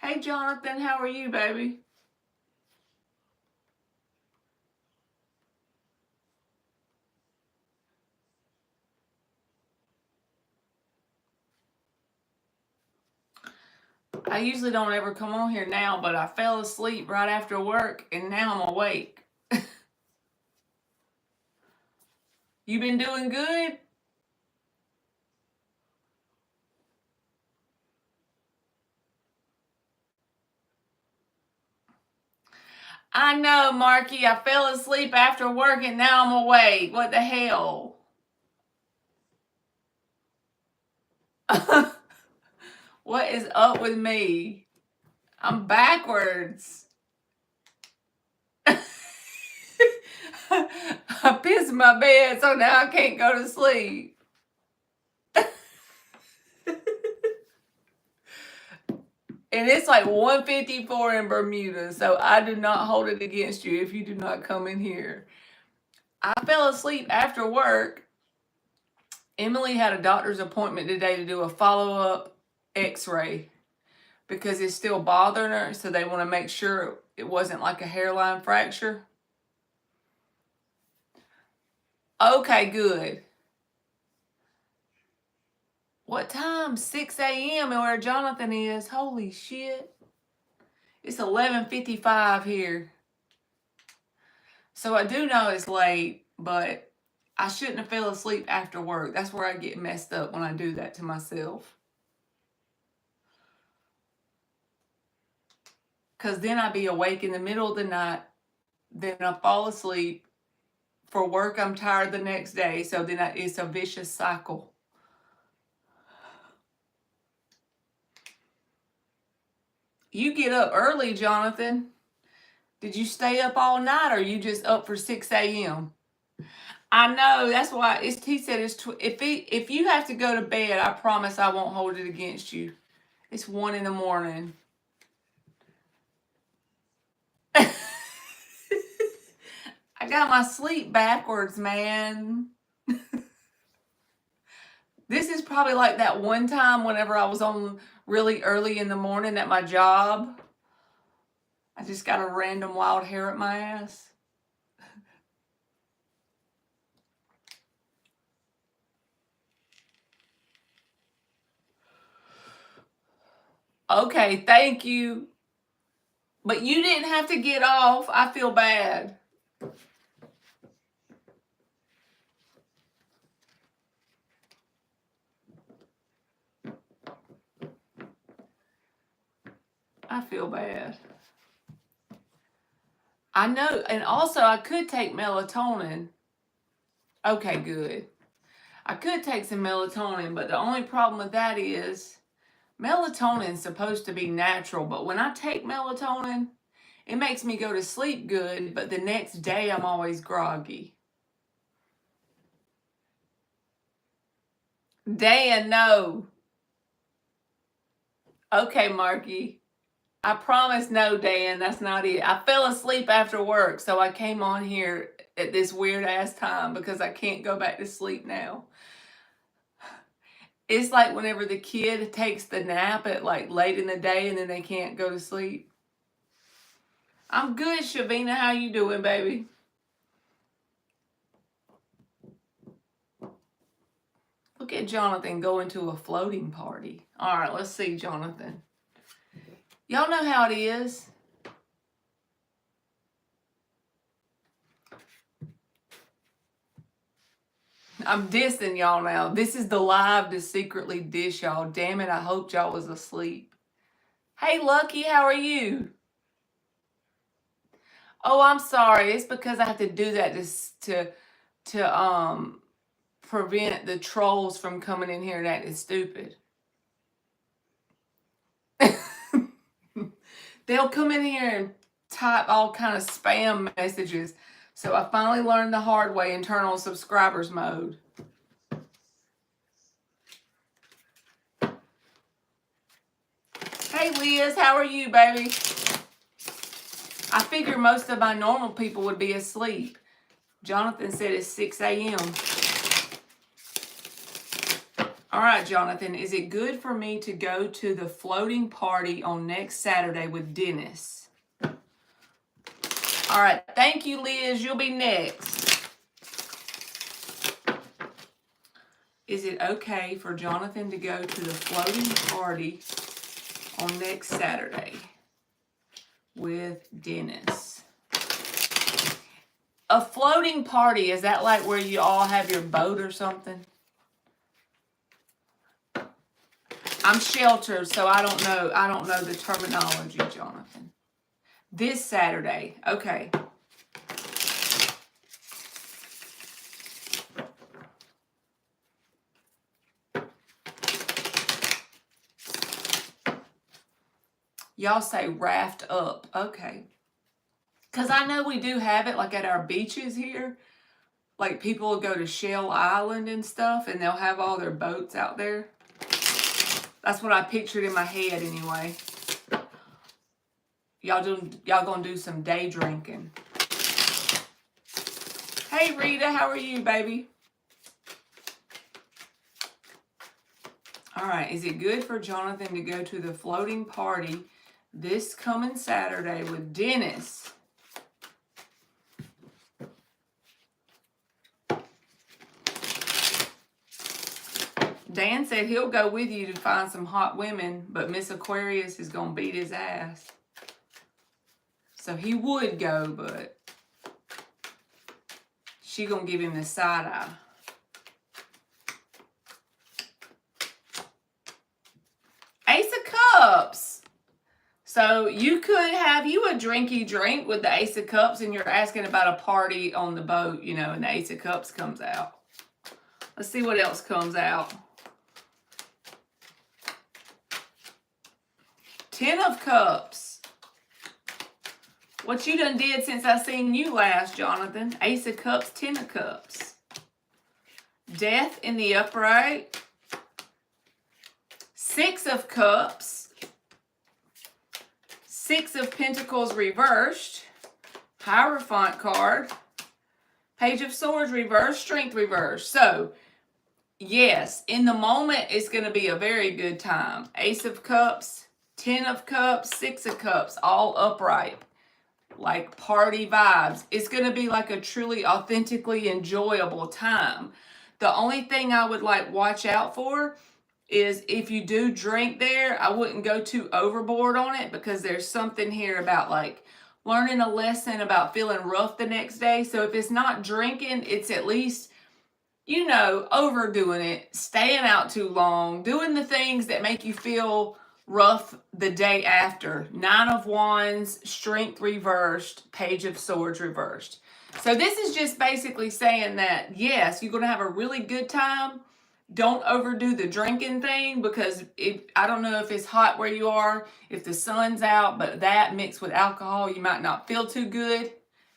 Hey, Jonathan, how are you, baby? I usually don't ever come on here now, but I fell asleep right after work, and now I'm awake. You been doing good? I know, Marky. I fell asleep after work, and now I'm awake. What the hell? What is up with me? I'm backwards. I pissed my bed, so now I can't go to sleep. And it's like 1:54 in Bermuda, so I do not hold it against you if you do not come in here. I fell asleep after work. Emily had a doctor's appointment today to do a follow-up x-ray because it's still bothering her, so they want to make sure it wasn't like a hairline fracture. Okay, good. What time? 6 a.m. where Jonathan is. Holy shit. It's 11:55 here. So I do know it's late, but I shouldn't have fell asleep after work. That's where I get messed up when I do that to myself. Because then I be awake in the middle of the night. Then I fall asleep. For work, I'm tired the next day. So then it's a vicious cycle. You get up early, Jonathan. Did you stay up all night, or are you just up for 6 a.m.? I know. That's why he said if you have to go to bed, I promise I won't hold it against you. It's 1 in the morning. I got my sleep backwards, man. This is probably like that one time whenever I was on really early in the morning at my job. I just got a random wild hair at my ass. Okay, thank you. But you didn't have to get off. I feel bad. I feel bad. I know, and also I could take melatonin. Okay, good. I could take some melatonin, but the only problem with that is melatonin is supposed to be natural, but when I take melatonin, it makes me go to sleep good, but the next day I'm always groggy. Dan, no. Okay, Marky. I promise no, Dan, that's not it. I fell asleep after work, so I came on here at this weird ass time because I can't go back to sleep now. It's like whenever the kid takes the nap at like late in the day and then they can't go to sleep. I'm good, Shavina. How you doing, baby? Look at Jonathan going to a floating party. All right, let's see, Jonathan. Y'all know how it is. I'm dissing y'all now. This is the live to secretly diss y'all. Damn it, I hoped y'all was asleep. Hey, Lucky, how are you? Oh, I'm sorry. It's because I have to do that to prevent the trolls from coming in here and acting stupid. They'll come in here and type all kind of spam messages. So I finally learned the hard way and turn on subscribers mode. Hey, Liz, how are you, baby? I figure most of my normal people would be asleep. Jonathan said it's 6 a.m. All right, Jonathan, is it good for me to go to the floating party on next Saturday with Dennis? All right, thank you, Liz. You'll be next. Is it okay for Jonathan to go to the floating party on next Saturday with Dennis? A floating party, is that like where you all have your boat or something? I'm sheltered, so I don't know the terminology, Jonathan. This Saturday, okay. Y'all say raft up, okay. Because I know we do have it like at our beaches here. Like people will go to Shell Island and stuff and they'll have all their boats out there. That's what I pictured in my head anyway. Y'all gonna do some day drinking. Hey Rita, how are you, baby? All right, is it good for Jonathan to go to the floating party this coming Saturday with Dennis? Dan said he'll go with you to find some hot women, but Miss Aquarius is going to beat his ass. So he would go, but she going to give him the side eye. Ace of Cups. So you could have you a drinky drink with the Ace of Cups and you're asking about a party on the boat, you know, and the Ace of Cups comes out. Let's see what else comes out. 10 of Cups. What you done did since I seen you last, Jonathan? Ace of Cups, 10 of Cups. Death in the upright. 6 of Cups. 6 of Pentacles reversed. Hierophant card. Page of Swords reversed. Strength reversed. So, yes, in the moment, it's going to be a very good time. Ace of Cups, 10 of Cups, 6 of Cups, all upright. Like party vibes. It's going to be like a truly authentically enjoyable time. The only thing I would like watch out for is if you do drink there, I wouldn't go too overboard on it because there's something here about like learning a lesson about feeling rough the next day. So if it's not drinking, it's at least, you know, overdoing it, staying out too long, doing the things that make you feel rough the day after. 9 of Wands, Strength reversed, Page of Swords reversed. So this is just basically saying that, yes, you're going to have a really good time. Don't overdo the drinking thing because I don't know if it's hot where you are, if the sun's out, but that mixed with alcohol, you might not feel too good.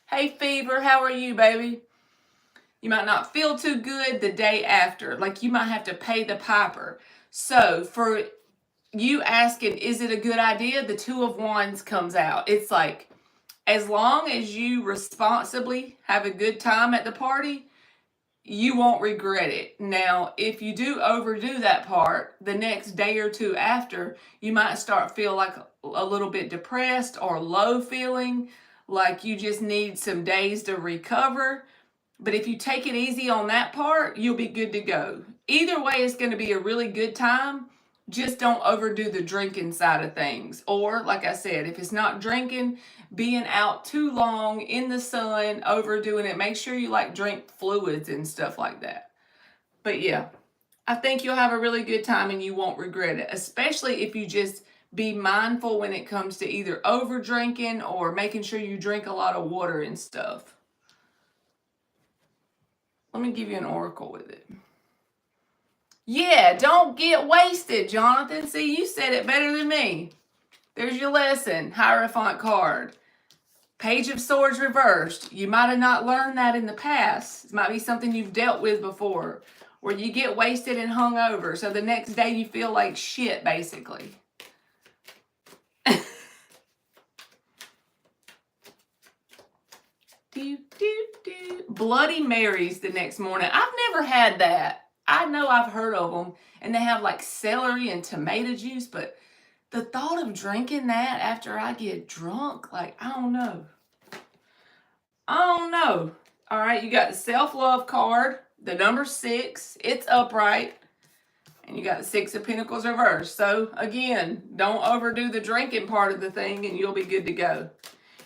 Hey, Fever, how are you, baby? You might not feel too good the day after. Like you might have to pay the piper. So for you asking, is it a good idea? The 2 of Wands comes out. It's like, as long as you responsibly have a good time at the party, you won't regret it. Now, if you do overdo that part, the next day or two after, you might start feel like a little bit depressed or low feeling, like you just need some days to recover. But if you take it easy on that part, you'll be good to go. Either way, it's going to be a really good time. Just don't overdo the drinking side of things. Or, like I said, if it's not drinking, being out too long in the sun, overdoing it, make sure you like drink fluids and stuff like that. But yeah, I think you'll have a really good time and you won't regret it. Especially if you just be mindful when it comes to either over drinking or making sure you drink a lot of water and stuff. Let me give you an oracle with it. Yeah, don't get wasted, Jonathan. See, you said it better than me. There's your lesson. Hierophant card. Page of Swords reversed. You might have not learned that in the past. It might be something you've dealt with before, where you get wasted and hung over. So the next day you feel like shit, basically. Bloody Marys the next morning. I've never had that. I know I've heard of them, and they have like celery and tomato juice, but the thought of drinking that after I get drunk, like, I don't know. I don't know. All right, you got the self-love card, the number 6, it's upright, and you got the 6 of Pentacles reversed. So again, don't overdo the drinking part of the thing and you'll be good to go.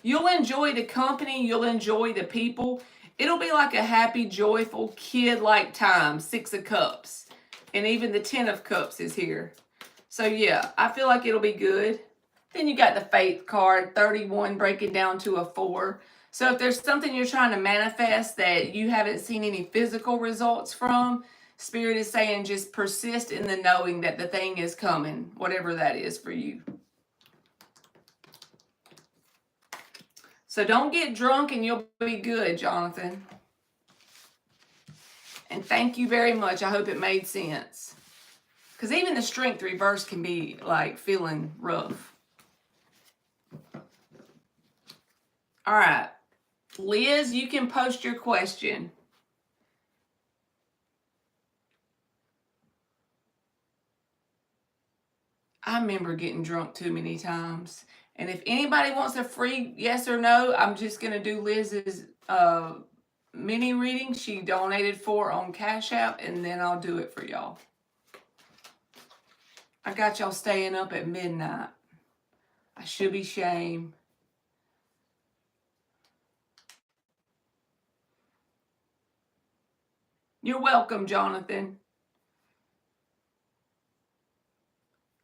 You'll enjoy the company, you'll enjoy the people. It'll be like a happy, joyful, kid-like time, 6 of Cups. And even the 10 of Cups is here. So yeah, I feel like it'll be good. Then you got the Faith card, 31 breaking down to a 4. So if there's something you're trying to manifest that you haven't seen any physical results from, Spirit is saying just persist in the knowing that the thing is coming, whatever that is for you. So don't get drunk and you'll be good, Jonathan. And thank you very much. I hope it made sense. Because even the Strength reverse can be like feeling rough. All right. Liz, you can post your question. I remember getting drunk too many times. And if anybody wants a free yes or no, I'm just going to do Liz's mini reading she donated for on Cash App, and then I'll do it for y'all. I got y'all staying up at midnight. I should be shame. You're welcome, Jonathan.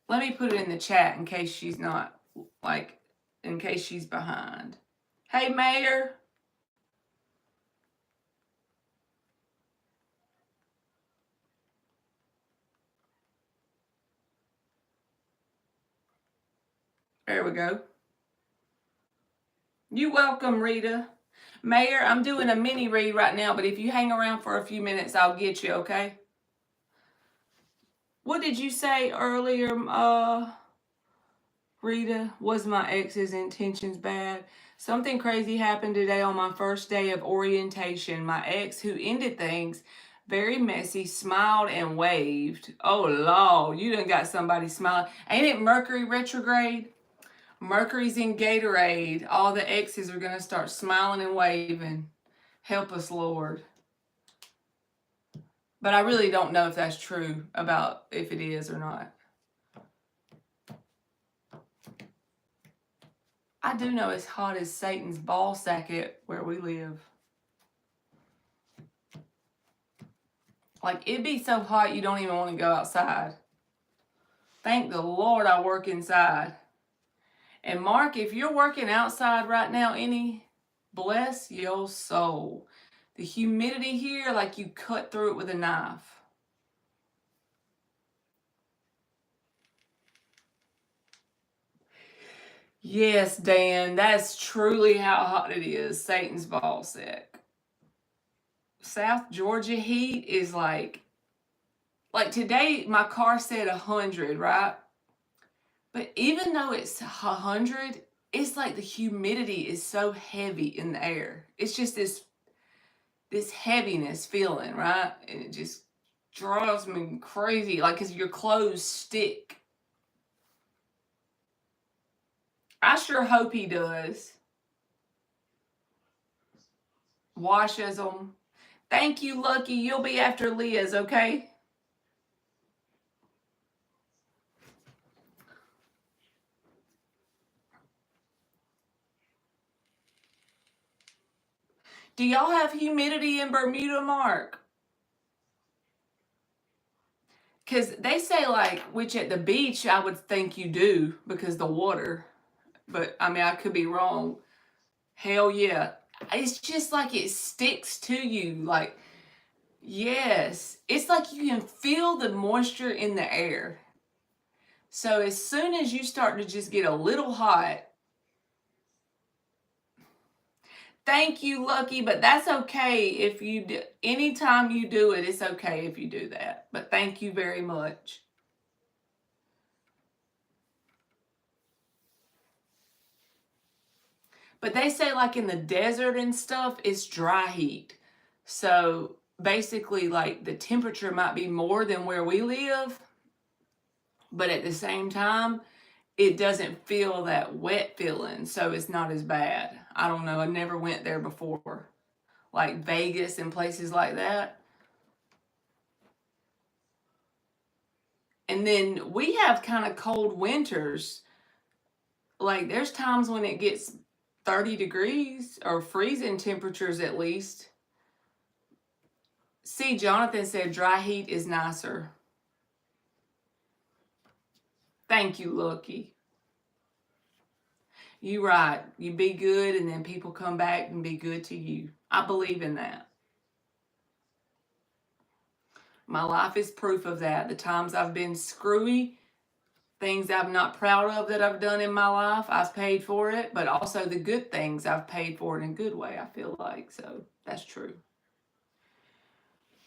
Let me put it in the chat in case she's not, like, in case she's behind. Hey, Mayor. There we go. You're welcome, Rita. Mayor, I'm doing a mini read right now, but if you hang around for a few minutes, I'll get you, okay? What did you say earlier, Rita? Was my ex's intentions bad? Something crazy happened today on my first day of orientation. My ex, who ended things very messy, smiled and waved. Oh, Lord, you done got somebody smiling. Ain't it Mercury retrograde? Mercury's in Gatorade. All the exes are going to start smiling and waving. Help us, Lord. But I really don't know if that's true about if it is or not. I do know it's hot as Satan's ball sack at where we live. Like, it'd be so hot you don't even want to go outside. Thank the Lord I work inside. And Mark, if you're working outside right now, bless your soul. The humidity here, like you cut through it with a knife. Yes, Dan, that's truly how hot it is. Satan's ball sack. South Georgia heat is like today my car said 100, right? But even though it's 100, it's like the humidity is so heavy in the air. It's just this heaviness feeling, right? And it just drives me crazy, like, because your clothes stick. I sure hope he does. Washes them. Thank you, Lucky. You'll be after Liz, okay? Do y'all have humidity in Bermuda, Mark? Because they say, like, which at the beach I would think you do because the water. But, I mean, I could be wrong. Hell yeah. It's just like it sticks to you. Like, yes. It's like you can feel the moisture in the air. So as soon as you start to just get a little hot, thank you, Lucky, but that's okay if you do. Anytime you do it, it's okay if you do that. But thank you very much. But they say, like, in the desert and stuff, it's dry heat. So basically like the temperature might be more than where we live, but at the same time, it doesn't feel that wet feeling, so it's not as bad. I don't know. I never went there before, like Vegas and places like that. And then we have kind of cold winters. Like there's times when it gets 30 degrees or freezing temperatures at least. See, Jonathan said dry heat is nicer. Thank you, Lucky. You right. You be good and then people come back and be good to you. I believe in that. My life is proof of that. The times I've been screwy, things I'm not proud of that I've done in my life, I've paid for it. But also the good things, I've paid for it in a good way, I feel like. So that's true.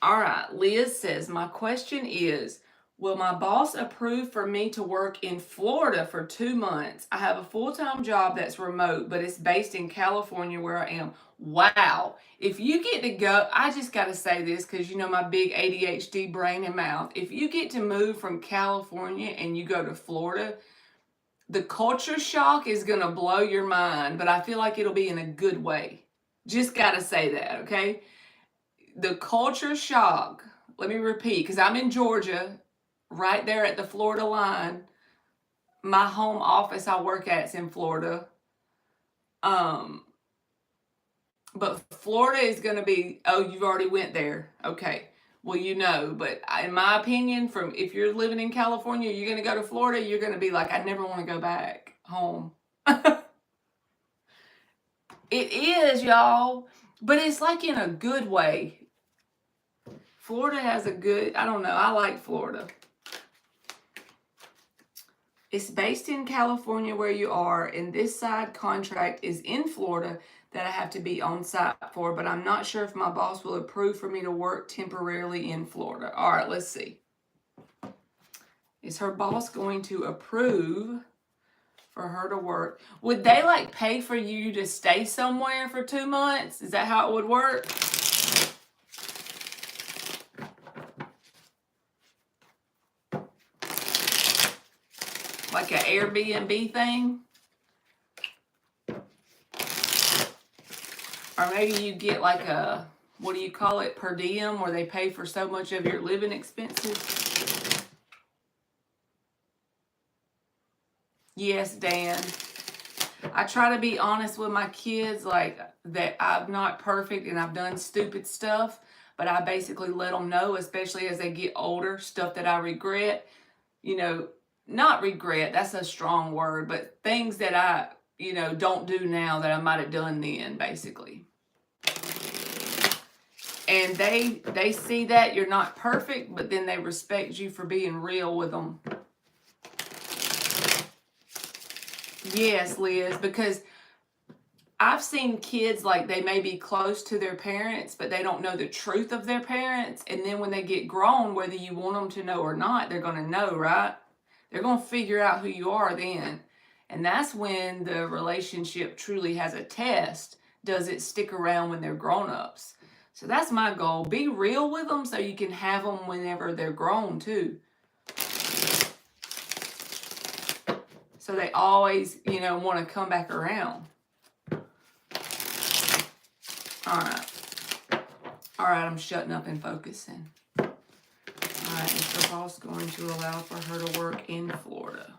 All right, Liz says, my question is, will my boss approve for me to work in Florida for 2 months? I have a full-time job that's remote, but it's based in California where I am. Wow. If you get to go, I just got to say this because you know my big ADHD brain and mouth. If you get to move from California and you go to Florida, the culture shock is going to blow your mind, but I feel like it'll be in a good way. Just got to say that, okay? The culture shock, let me repeat, because I'm in Georgia, right there at the Florida line. My home office I work at is in Florida. But Florida is going to be, oh, you've already went there. Okay. Well, you know, but in my opinion, from if you're living in California, you're going to go to Florida, you're going to be like, I never want to go back home. It is, y'all, but it's like in a good way. Florida has a good, I don't know, I like Florida. It's based in California where you are, and this side contract is in Florida that I have to be on site for, but I'm not sure if my boss will approve for me to work temporarily in Florida. All right, let's see. Is her boss going to approve for her to work? Would they like pay for you to stay somewhere for 2 months? Is that how it would work? Like an Airbnb thing? Or maybe you get like a, what do you call it, per diem, where they pay for so much of your living expenses? Yes, Dan. I try to be honest with my kids, like that I'm not perfect and I've done stupid stuff, but I basically let them know, especially as they get older, stuff that I regret. You know, not regret, that's a strong word, but things that I, you know, don't do now that I might have done then, basically. And they see that you're not perfect, but then they respect you for being real with them. Yes, Liz, because I've seen kids like they may be close to their parents, but they don't know the truth of their parents. And then when they get grown, whether you want them to know or not, they're going to know, right? They're going to figure out who you are then. And that's when the relationship truly has a test. Does it stick around when they're grown-ups? So that's my goal. Be real with them so you can have them whenever they're grown too. So they always, you know, want to come back around. All right, I'm shutting up and focusing. All right, is her boss going to allow for her to work in Florida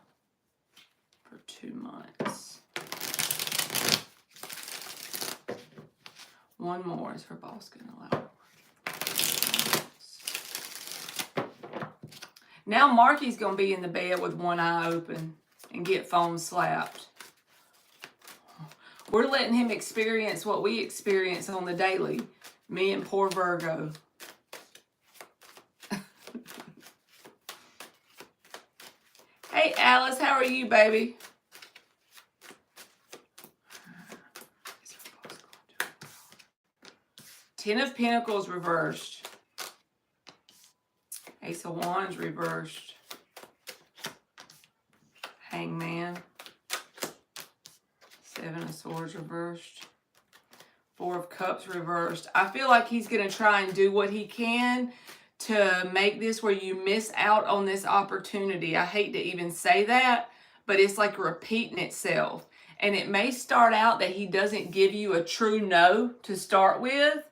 for 2 months? One more, is her boss going to allow her to work? Now Marky's going to be in the bed with one eye open and get phone slapped. We're letting him experience what we experience on the daily. Me and poor Virgo. Hey, Alice, how are you, baby? Ten of Pentacles reversed. Ace of Wands reversed. Hangman. Seven of Swords reversed. Four of Cups reversed. I feel like he's going to try and do what he can to make this where you miss out on this opportunity. I hate to even say that, but it's like repeating itself. And it may start out that he doesn't give you a true no to start with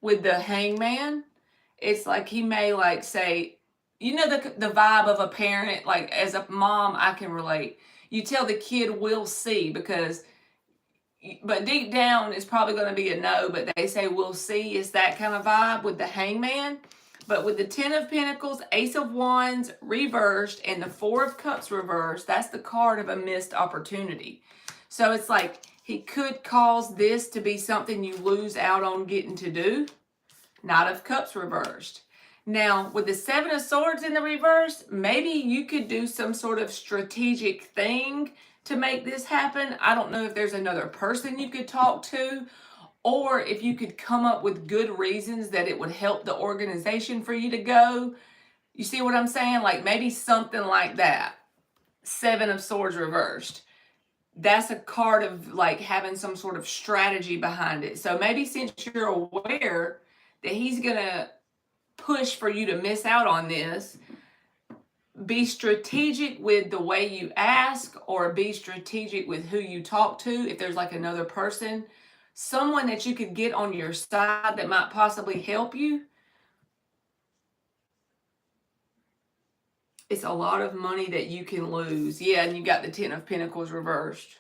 the Hangman. It's like he may like say, you know, the vibe of a parent, like as a mom, I can relate. You tell the kid, we'll see, but deep down it's probably going to be a no, but they say we'll see. It's that kind of vibe with the Hangman. But with the Ten of Pentacles, Ace of Wands reversed, and the Four of Cups reversed, that's the card of a missed opportunity. So it's like he could cause this to be something you lose out on getting to do. Knight of Cups reversed. Now, with the Seven of Swords in the reverse, maybe you could do some sort of strategic thing to make this happen. I don't know if there's another person you could talk to, or if you could come up with good reasons that it would help the organization for you to go. You see what I'm saying? Like maybe something like that. Seven of Swords reversed. That's a card of like having some sort of strategy behind it. So maybe since you're aware that he's going to push for you to miss out on this, be strategic with the way you ask, or be strategic with who you talk to. If there's like another person, someone that you could get on your side that might possibly help you. It's a lot of money that you can lose. Yeah, and you got the Ten of Pentacles reversed.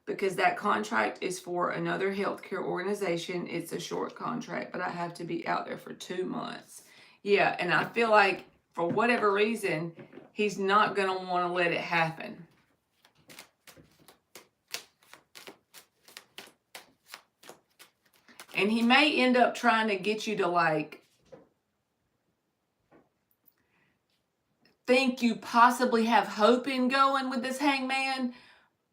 Because that contract is for another healthcare organization. It's a short contract, but I have to be out there for 2 months. Yeah, and I feel like for whatever reason, he's not going to want to let it happen. And he may end up trying to get you to like think you possibly have hope in going with this Hangman,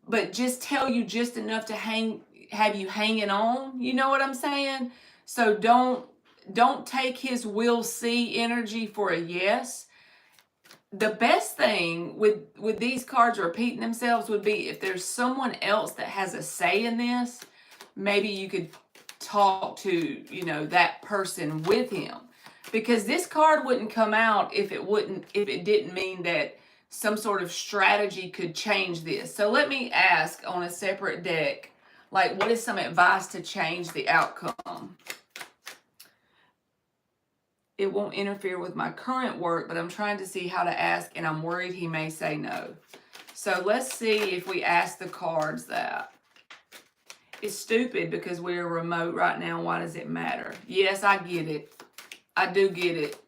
but just tell you just enough to have you hanging on. You know what I'm saying? So don't take his will see energy for a yes. The best thing with these cards repeating themselves would be if there's someone else that has a say in this, maybe you could talk to, you know, that person with him. Because this card wouldn't come out if it didn't mean that some sort of strategy could change this. So let me ask on a separate deck, like, what is some advice to change the outcome? It won't interfere with my current work, but I'm trying to see how to ask, and I'm worried he may say no. So let's see if we ask the cards that. It's stupid because we're remote right now. Why does it matter? Yes, I get it. I do get it.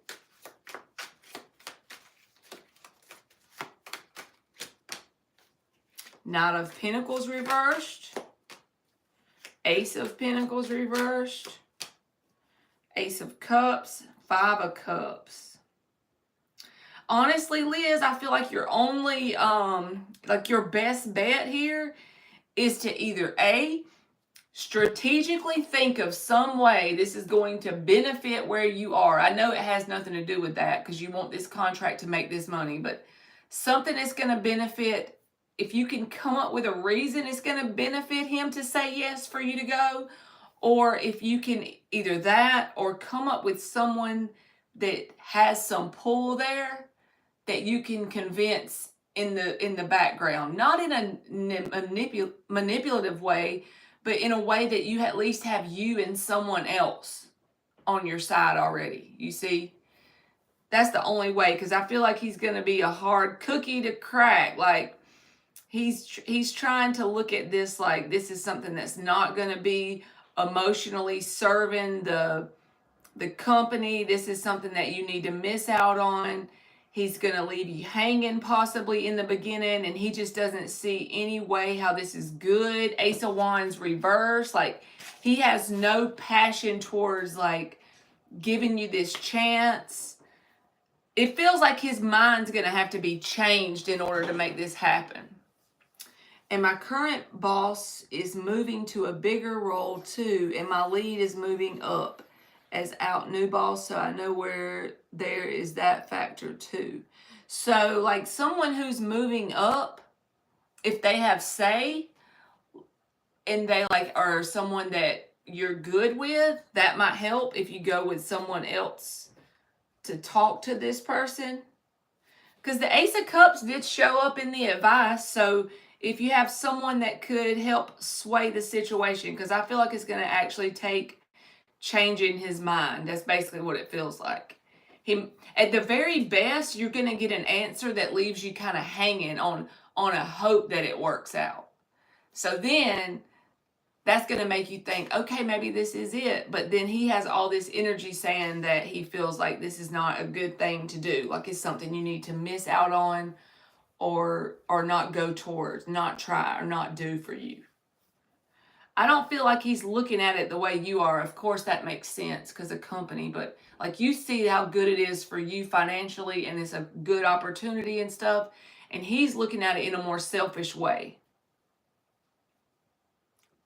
Knight of Pentacles reversed. Ace of Pentacles reversed. Ace of Cups. Five of Cups. Honestly, Liz, I feel like your only, like your best bet here is to either A, strategically think of some way this is going to benefit where you are. I know it has nothing to do with that because you want this contract to make this money, but something that's going to benefit, if you can come up with a reason it's going to benefit him to say yes for you to go, or if you can either that or come up with someone that has some pull there that you can convince in the background, not in a manipulative way, but in a way that you at least have you and someone else on your side already. You see, that's the only way, because I feel like he's going to be a hard cookie to crack. Like he's trying to look at this like this is something that's not going to be emotionally serving the company. This is something that you need to miss out on. He's going to leave you hanging possibly in the beginning, and he just doesn't see any way how this is good. Ace of Wands reverse. Like, he has no passion towards, like, giving you this chance. It feels like his mind's going to have to be changed in order to make this happen. And my current boss is moving to a bigger role too, and my lead is moving up as out new boss, so I know where there is that factor too. So like someone who's moving up, if they have say, and they like are someone that you're good with, that might help if you go with someone else to talk to this person. Because the Ace of Cups did show up in the advice. So if you have someone that could help sway the situation, because I feel like it's going to actually take changing his mind. That's basically what it feels like. At the very best, you're going to get an answer that leaves you kind of hanging on a hope that it works out. So then that's going to make you think, okay, maybe this is it. But then he has all this energy saying that he feels like this is not a good thing to do. Like it's something you need to miss out on or not go towards, not try, or not do for you. I don't feel like he's looking at it the way you are. Of course, that makes sense because of company, but like you see how good it is for you financially and it's a good opportunity and stuff. And he's looking at it in a more selfish way.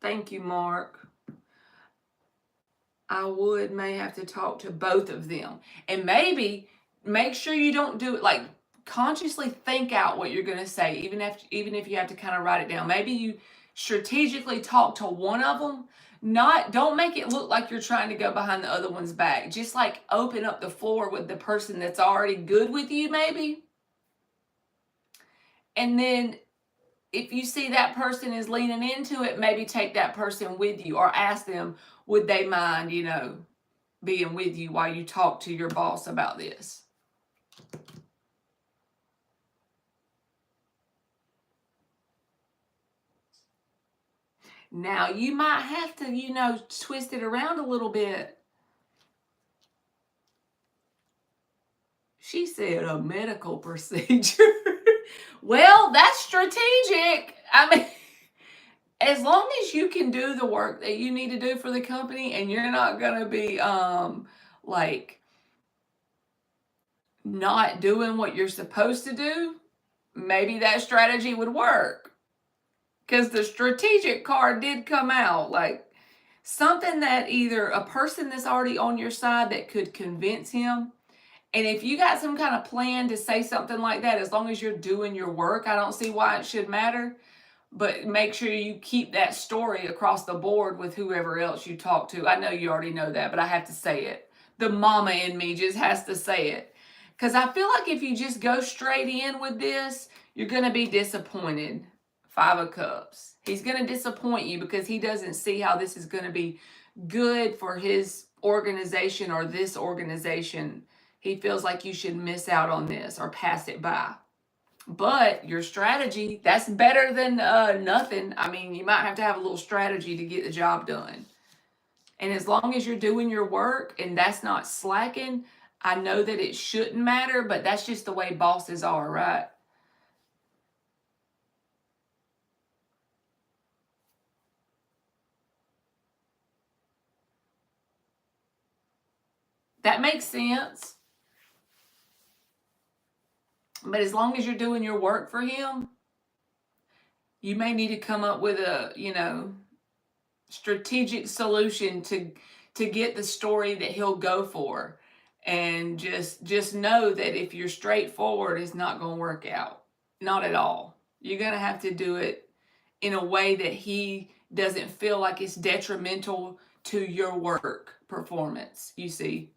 Thank you, Mark. I may have to talk to both of them. And maybe make sure you don't do it like consciously think out what you're going to say, even if you have to kind of write it down. Maybe you strategically talk to one of them. Don't make it look like you're trying to go behind the other one's back. Just like open up the floor with the person that's already good with you, maybe. And then if you see that person is leaning into it, maybe take that person with you or ask them, would they mind, being with you while you talk to your boss about this? Now, you might have to, twist it around a little bit. She said a medical procedure. Well, that's strategic. I mean, as long as you can do the work that you need to do for the company and you're not going to be like not doing what you're supposed to do, maybe that strategy would work. Because the strategic card did come out, like something that either a person that's already on your side that could convince him. And if you got some kind of plan to say something like that, as long as you're doing your work, I don't see why it should matter. But make sure you keep that story across the board with whoever else you talk to. I know you already know that, but I have to say it. The mama in me just has to say it. Because I feel like if you just go straight in with this, you're going to be disappointed. 5 of Cups. He's going to disappoint you because he doesn't see how this is going to be good for his organization or this organization. He feels like you should miss out on this or pass it by. But your strategy, that's better than nothing. I mean, you might have to have a little strategy to get the job done. And as long as you're doing your work and that's not slacking, I know that it shouldn't matter, but that's just the way bosses are, right? That makes sense. But as long as you're doing your work for him, you may need to come up with a, strategic solution to get the story that he'll go for. And just know that if you're straightforward, it's not going to work out. Not at all. You're going to have to do it in a way that he doesn't feel like it's detrimental to your work performance, you see.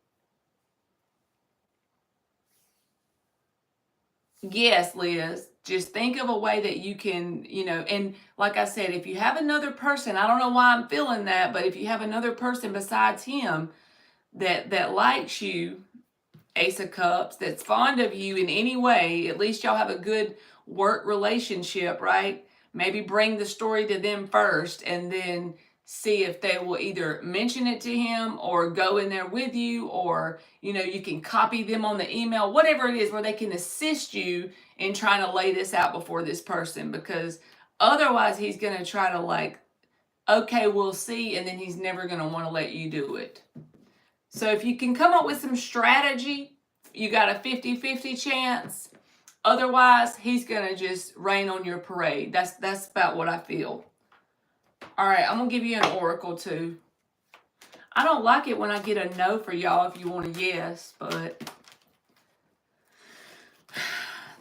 Yes, Liz. Just think of a way that you can, and like I said, if you have another person, I don't know why I'm feeling that, but if you have another person besides him that likes you, Ace of Cups, that's fond of you in any way, at least y'all have a good work relationship, right? Maybe bring the story to them first and then see if they will either mention it to him or go in there with you, or you can copy them on the email, whatever it is, where they can assist you in trying to lay this out before this person, because otherwise he's going to try to like, okay, we'll see, and then he's never going to want to let you do it. So if you can come up with some strategy, you got a 50-50 chance. Otherwise, he's going to just rain on your parade. That's about what I feel. All right, I'm going to give you an oracle too. I don't like it when I get a no for y'all if you want to yes, but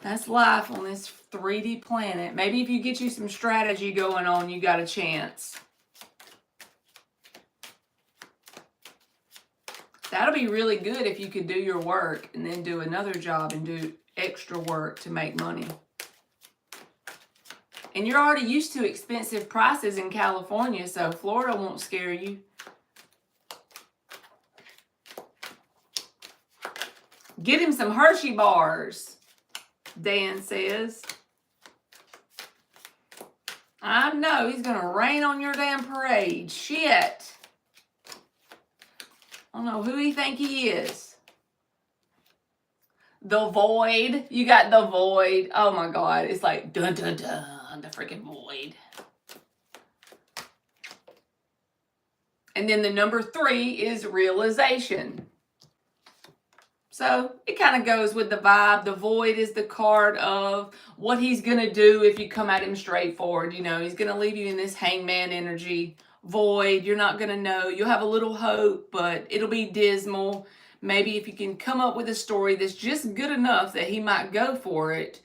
that's life on this 3D planet. Maybe if you get you some strategy going on, you got a chance. That'll be really good if you could do your work and then do another job and do extra work to make money. And you're already used to expensive prices in California, so Florida won't scare you. Get him some Hershey bars, Dan says. I know, he's going to rain on your damn parade. Shit. I don't know who he think he is. The Void. You got the Void. Oh my God. It's like dun dun dun. The freaking Void. And then the number 3 is Realization. So it kind of goes with the vibe. The Void is the card of what he's going to do if you come at him straightforward. You know, he's going to leave you in this hangman energy. Void, you're not going to know. You'll have a little hope, but it'll be dismal. Maybe if you can come up with a story that's just good enough that he might go for it,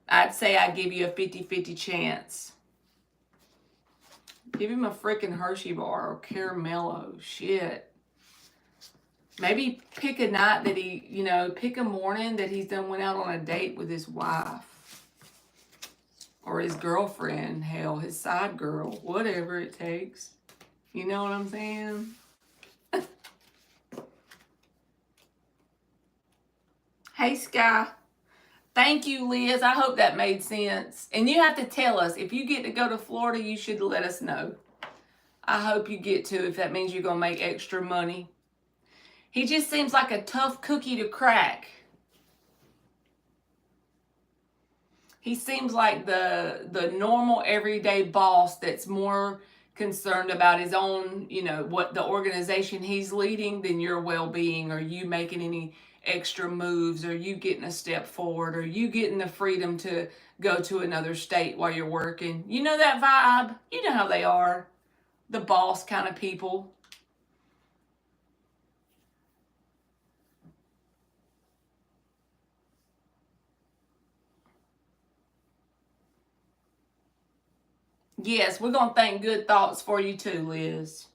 I'd say I'd give you a 50-50 chance. Give him a freaking Hershey bar or Caramello. Shit. Maybe pick a night that he, you know, pick a morning that he's done went out on a date with his wife. Or his girlfriend, hell, his side girl, whatever it takes. You know what I'm saying? Hey, Sky. Thank you, Liz. I hope that made sense. And you have to tell us, if you get to go to Florida, you should let us know. I hope you get to, if that means you're going to make extra money. He just seems like a tough cookie to crack. He seems like the normal everyday boss that's more concerned about his own, you know, what the organization he's leading than your well-being, or you making any extra moves, or you getting a step forward, or you getting the freedom to go to another state while you're working. You know that vibe? You know how they are. The boss kind of people. Yes, we're going to think good thoughts for you too, Liz.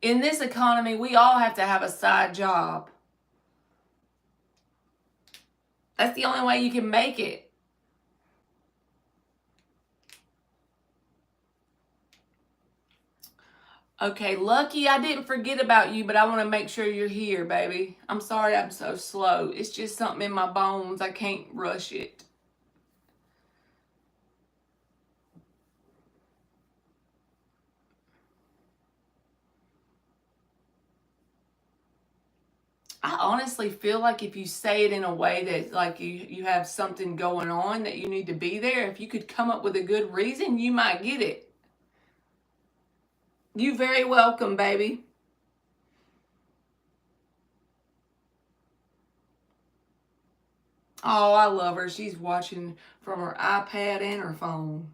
In this economy, we all have to have a side job. That's the only way you can make it. Okay, Lucky, I didn't forget about you, but I want to make sure you're here, baby. I'm sorry I'm so slow. It's just something in my bones. I can't rush it. I honestly feel like if you say it in a way that like you have something going on that you need to be there, if you could come up with a good reason, you might get it. You very welcome, baby. Oh, I love her. She's watching from her iPad and her phone.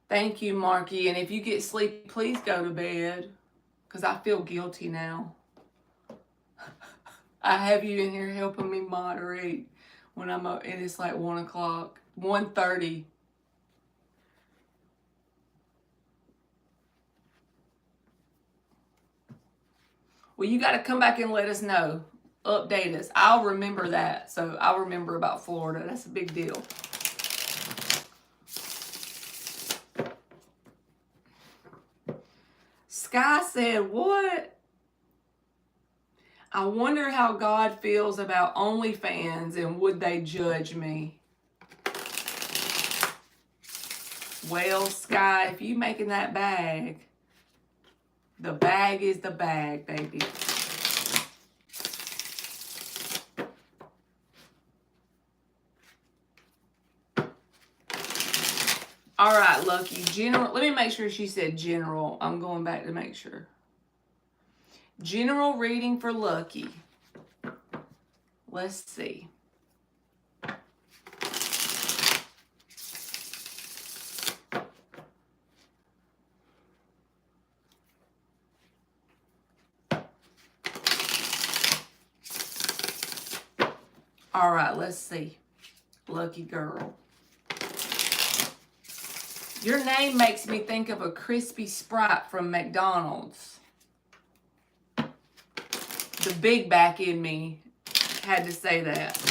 Thank you, Marky. And if you get sleepy, please go to bed, because I feel guilty now. I have you in here helping me moderate when I'm up, and it's like 1 o'clock, 1:30. Well, you got to come back and let us know. Update us. I'll remember that. So I'll remember about Florida. That's a big deal. Sky said, what? I wonder how God feels about OnlyFans and would they judge me? Well, Sky, if you making that bag, the bag is the bag, baby. All right, Lucky. General. Let me make sure she said general. I'm going back to make sure. General reading for Lucky. Let's see. All right, let's see. Lucky girl. Your name makes me think of a crispy Sprite from McDonald's. The big back in me had to say that.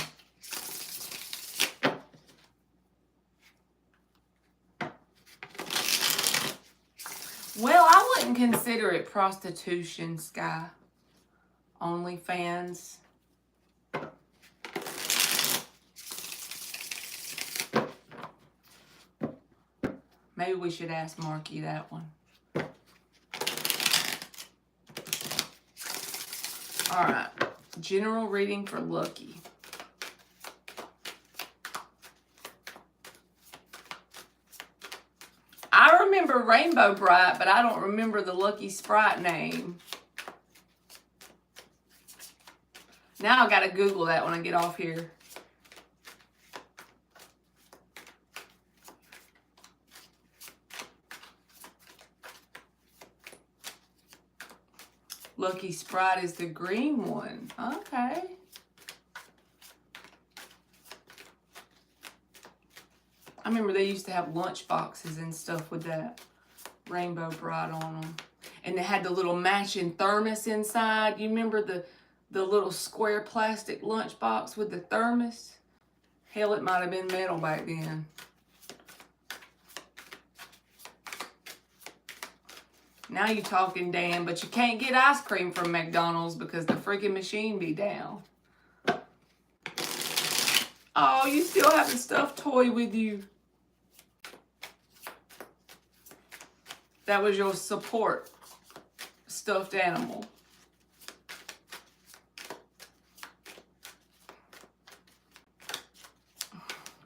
Well, I wouldn't consider it prostitution, Sky. OnlyFans. Maybe we should ask Marky that one. All right. General reading for Lucky. I remember Rainbow Bright, but I don't remember the Lucky Sprite name. Now I got to Google that when I get off here. Lucky Sprite is the green one. Okay. I remember they used to have lunch boxes and stuff with that Rainbow Bright on them. And they had the little matching thermos inside. You remember the little square plastic lunch box with the thermos? Hell, it might have been metal back then. Now you talking, Dan, but you can't get ice cream from McDonald's because the freaking machine be down. Oh, you still have a stuffed toy with you. That was your support stuffed animal.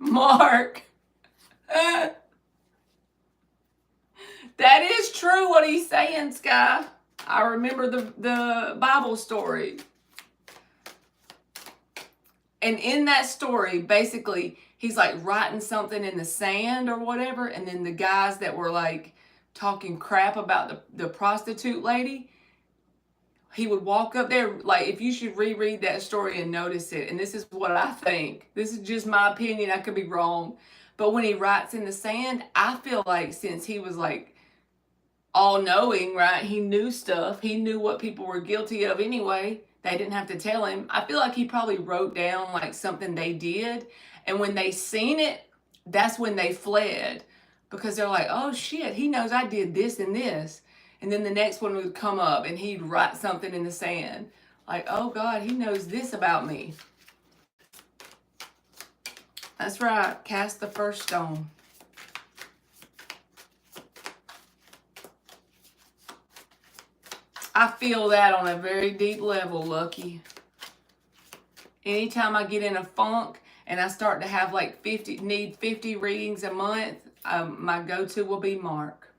Mark. That is true what he's saying, Sky. I remember the Bible story. And in that story, basically, he's like writing something in the sand or whatever. And then the guys that were like talking crap about the prostitute lady, he would walk up there. Like, if you should reread that story and notice it. And this is what I think. This is just my opinion. I could be wrong. But when he writes in the sand, I feel like since he was like all-knowing, right? He knew stuff. He knew what people were guilty of anyway. They didn't have to tell him. I feel like he probably wrote down like something they did. And when they seen it, that's when they fled. Because they're like, oh shit, he knows I did this and this. And then the next one would come up and he'd write something in the sand. Like, oh God, he knows this about me. That's right. Cast the first stone. I feel that on a very deep level, Lucky. Anytime I get in a funk and I start to have like 50 readings a month, my go-to will be Mark.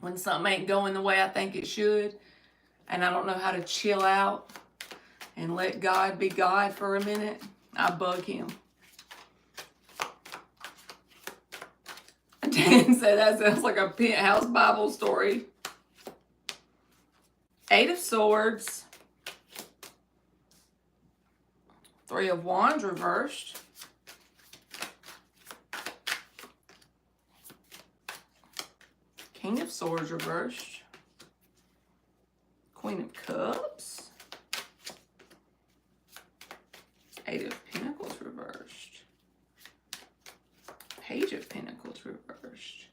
When something ain't going the way I think it should, and I don't know how to chill out and let God be God for a minute, I bug him. Dan said that sounds like a penthouse Bible story. 8 of Swords. 3 of Wands reversed. King of Swords reversed. Queen of Cups. 8 of Pentacles reversed. Page of Pentacles reversed.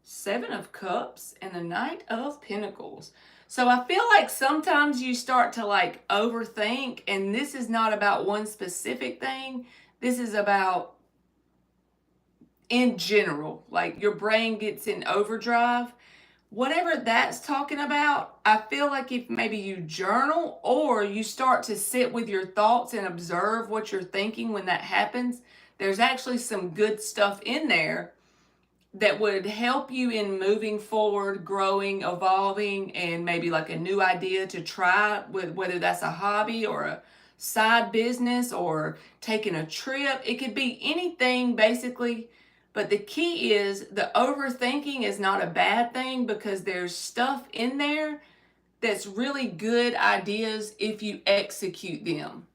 7 of Cups and the Knight of Pentacles. So I feel like sometimes you start to like overthink, and this is not about one specific thing. This is about in general, like your brain gets in overdrive. Whatever that's talking about, I feel like if maybe you journal or you start to sit with your thoughts and observe what you're thinking when that happens, there's actually some good stuff in there that would help you in moving forward, growing, evolving, and maybe like a new idea to try, with whether that's a hobby or a side business or taking a trip. It could be anything basically. But the key is the overthinking is not a bad thing, because there's stuff in there that's really good ideas if you execute them.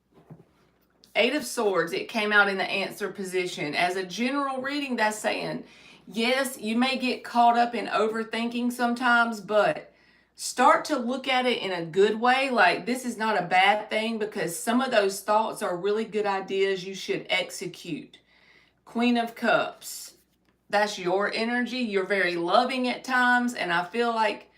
Eight of Swords, it came out in the answer position. As a general reading, that's saying, yes, you may get caught up in overthinking sometimes, but start to look at it in a good way. Like, this is not a bad thing, because some of those thoughts are really good ideas you should execute. Queen of Cups, that's your energy. You're very loving at times, and I feel like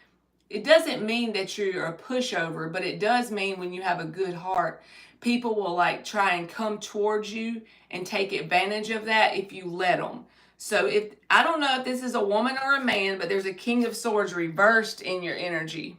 it doesn't mean that you're a pushover, but it does mean when you have a good heart, people will like try and come towards you and take advantage of that if you let them. So if I don't know if this is a woman or a man, but there's a King of Swords reversed in your energy.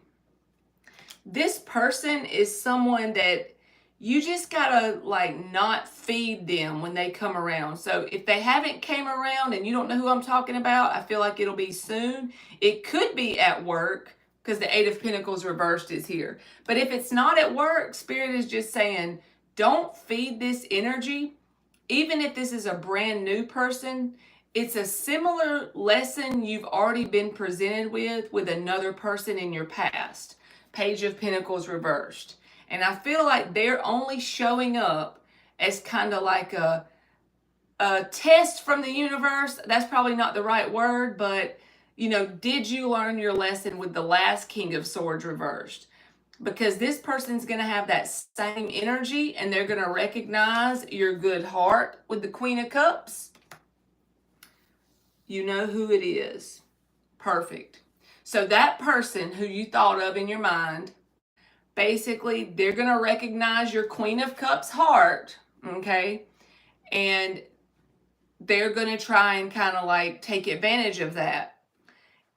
This person is someone that you just gotta like not feed them when they come around. So if they haven't came around and you don't know who I'm talking about, I feel like it'll be soon. It could be at work, because the Eight of Pentacles reversed is here. But if it's not at work, Spirit is just saying, don't feed this energy. Even if this is a brand new person, it's a similar lesson you've already been presented with another person in your past. Page of Pentacles reversed. And I feel like they're only showing up as kind of like a test from the universe. That's probably not the right word, but you know, did you learn your lesson with the last King of Swords reversed? Because this person's going to have that same energy, and they're going to recognize your good heart with the Queen of Cups. You know who it is. Perfect. So that person who you thought of in your mind, basically, they're going to recognize your Queen of Cups heart, okay? And they're going to try and kind of like take advantage of that.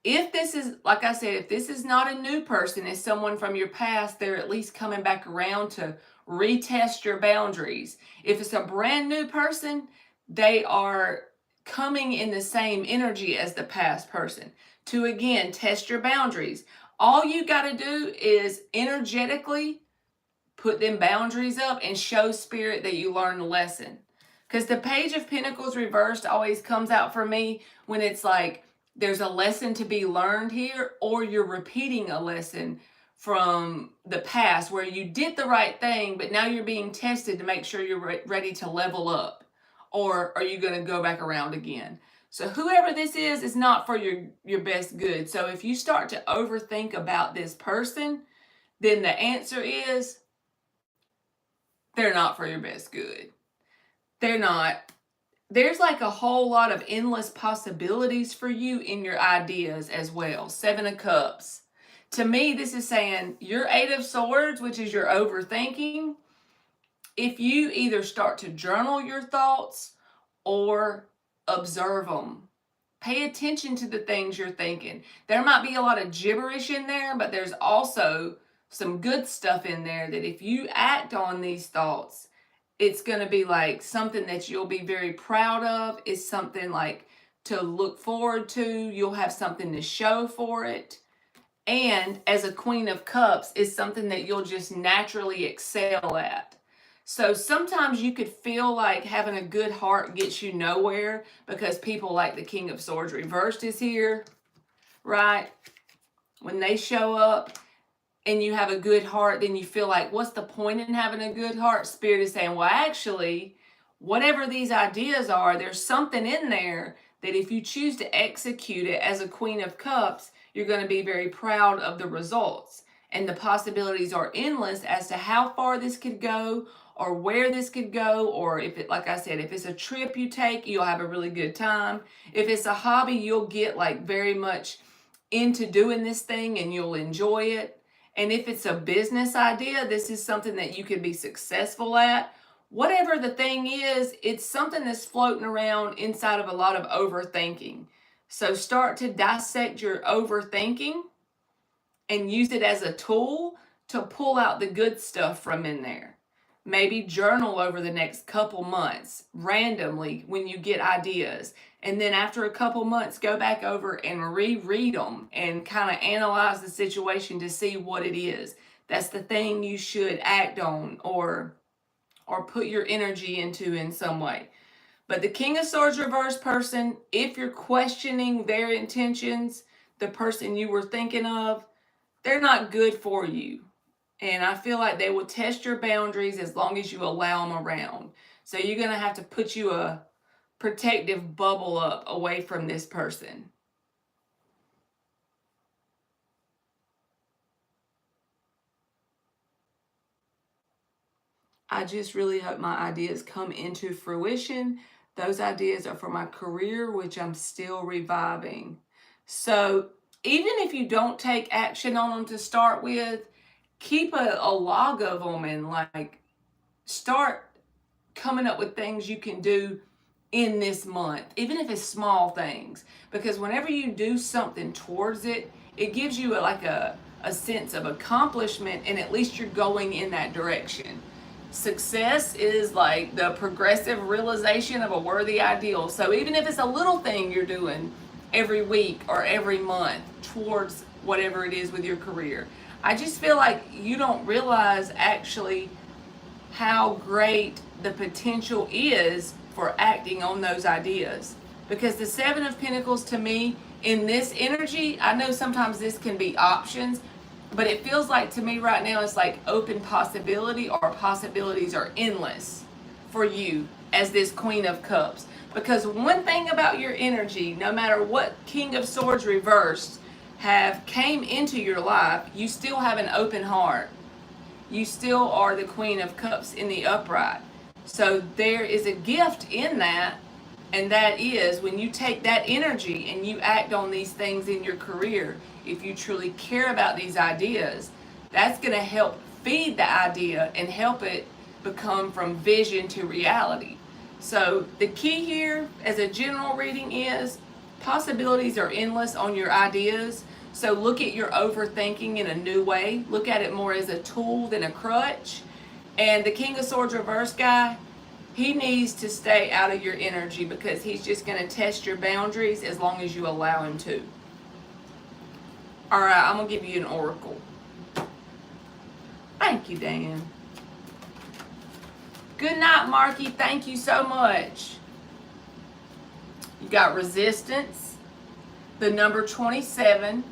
If this is, like I said, if this is not a new person, it's someone from your past, they're at least coming back around to retest your boundaries. If it's a brand new person, they are coming in the same energy as the past person to, again, test your boundaries. All you got to do is energetically put them boundaries up and show Spirit that you learned the lesson. Because the Page of Pentacles reversed always comes out for me when it's like, there's a lesson to be learned here, or you're repeating a lesson from the past where you did the right thing, but now you're being tested to make sure you're ready to level up. Or are you going to go back around again? So whoever this is not for your best good. So if you start to overthink about this person, then the answer is they're not for your best good. They're not. There's like a whole lot of endless possibilities for you in your ideas as well. Seven of Cups. To me, this is saying your Eight of Swords, which is your overthinking, if you either start to journal your thoughts or observe them, pay attention to the things you're thinking. There might be a lot of gibberish in there, but there's also some good stuff in there that if you act on these thoughts, it's going to be like something that you'll be very proud of. It's something like to look forward to. You'll have something to show for it. And as a Queen of Cups, it's something that you'll just naturally excel at. So sometimes you could feel like having a good heart gets you nowhere, because people like the King of Swords reversed is here, right? When they show up and you have a good heart, then you feel like, what's the point in having a good heart? Spirit is saying, well, actually, whatever these ideas are, there's something in there that if you choose to execute it as a Queen of Cups, you're going to be very proud of the results. And the possibilities are endless as to how far this could go, or where this could go, or if it, like I said, if it's a trip you take, you'll have a really good time. If it's a hobby, you'll get like very much into doing this thing and you'll enjoy it. And if it's a business idea, this is something that you could be successful at. Whatever the thing is, it's something that's floating around inside of a lot of overthinking. So start to dissect your overthinking and use it as a tool to pull out the good stuff from in there. Maybe journal over the next couple months randomly when you get ideas. And then after a couple months, go back over and reread them and kind of analyze the situation to see what it is. That's the thing you should act on or put your energy into in some way. But the King of Swords reverse person, if you're questioning their intentions, the person you were thinking of, they're not good for you. And I feel like they will test your boundaries as long as you allow them around. So you're going to have to put you a protective bubble up away from this person. I just really hope my ideas come into fruition. Those ideas are for my career, which I'm still reviving. So even if you don't take action on them to start with, keep a log of them and like start coming up with things you can do in this month, even if it's small things. Because whenever you do something towards it, it gives you a sense of accomplishment, and at least you're going in that direction. Success is like the progressive realization of a worthy ideal. So even if it's a little thing you're doing every week or every month towards whatever it is with your career, I just feel like you don't realize actually how great the potential is for acting on those ideas. Because the Seven of Pentacles to me, in this energy, I know sometimes this can be options, but it feels like to me right now it's like open possibility, or possibilities are endless for you as this Queen of Cups. Because one thing about your energy, no matter what King of Swords reversed have came into your life, you still have an open heart. You still are the Queen of Cups in the upright. So there is a gift in that, and that is when you take that energy and you act on these things in your career, if you truly care about these ideas, that's going to help feed the idea and help it become from vision to reality. So the key here as a general reading is possibilities are endless on your ideas. So look at your overthinking in a new way. Look at it more as a tool than a crutch. And the King of Swords reverse guy, he needs to stay out of your energy because he's just going to test your boundaries as long as you allow him to. All right, I'm going to give you an oracle. Thank you, Dan. Good night, Marky. Thank you so much. You got resistance, the number 27,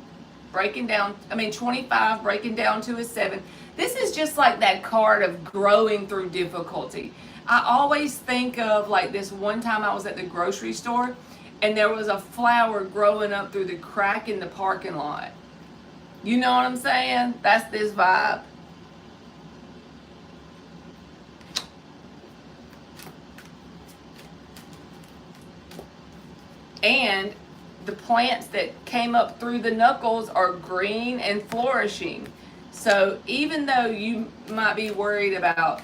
breaking down, 25, breaking down to a 7. This is just like that card of growing through difficulty. I always think of like this one time I was at the grocery store and there was a flower growing up through the crack in the parking lot. You know what I'm saying? That's this vibe. And the plants that came up through the knuckles are green and flourishing. So even though you might be worried about,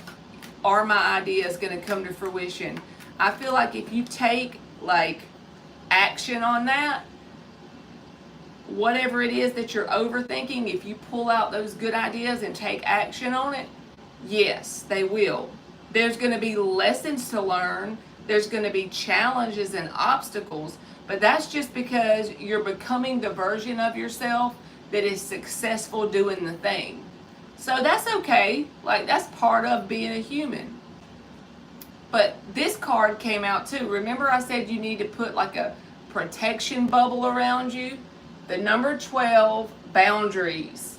are my ideas going to come to fruition, I feel like if you take like action on that, whatever it is that you're overthinking, if you pull out those good ideas and take action on it, yes, they will. There's going to be lessons to learn. There's going to be challenges and obstacles, but that's just because you're becoming the version of yourself that is successful doing the thing. So that's okay. Like, that's part of being a human. But this card came out too. Remember I said you need to put like a protection bubble around you? The number 12, boundaries.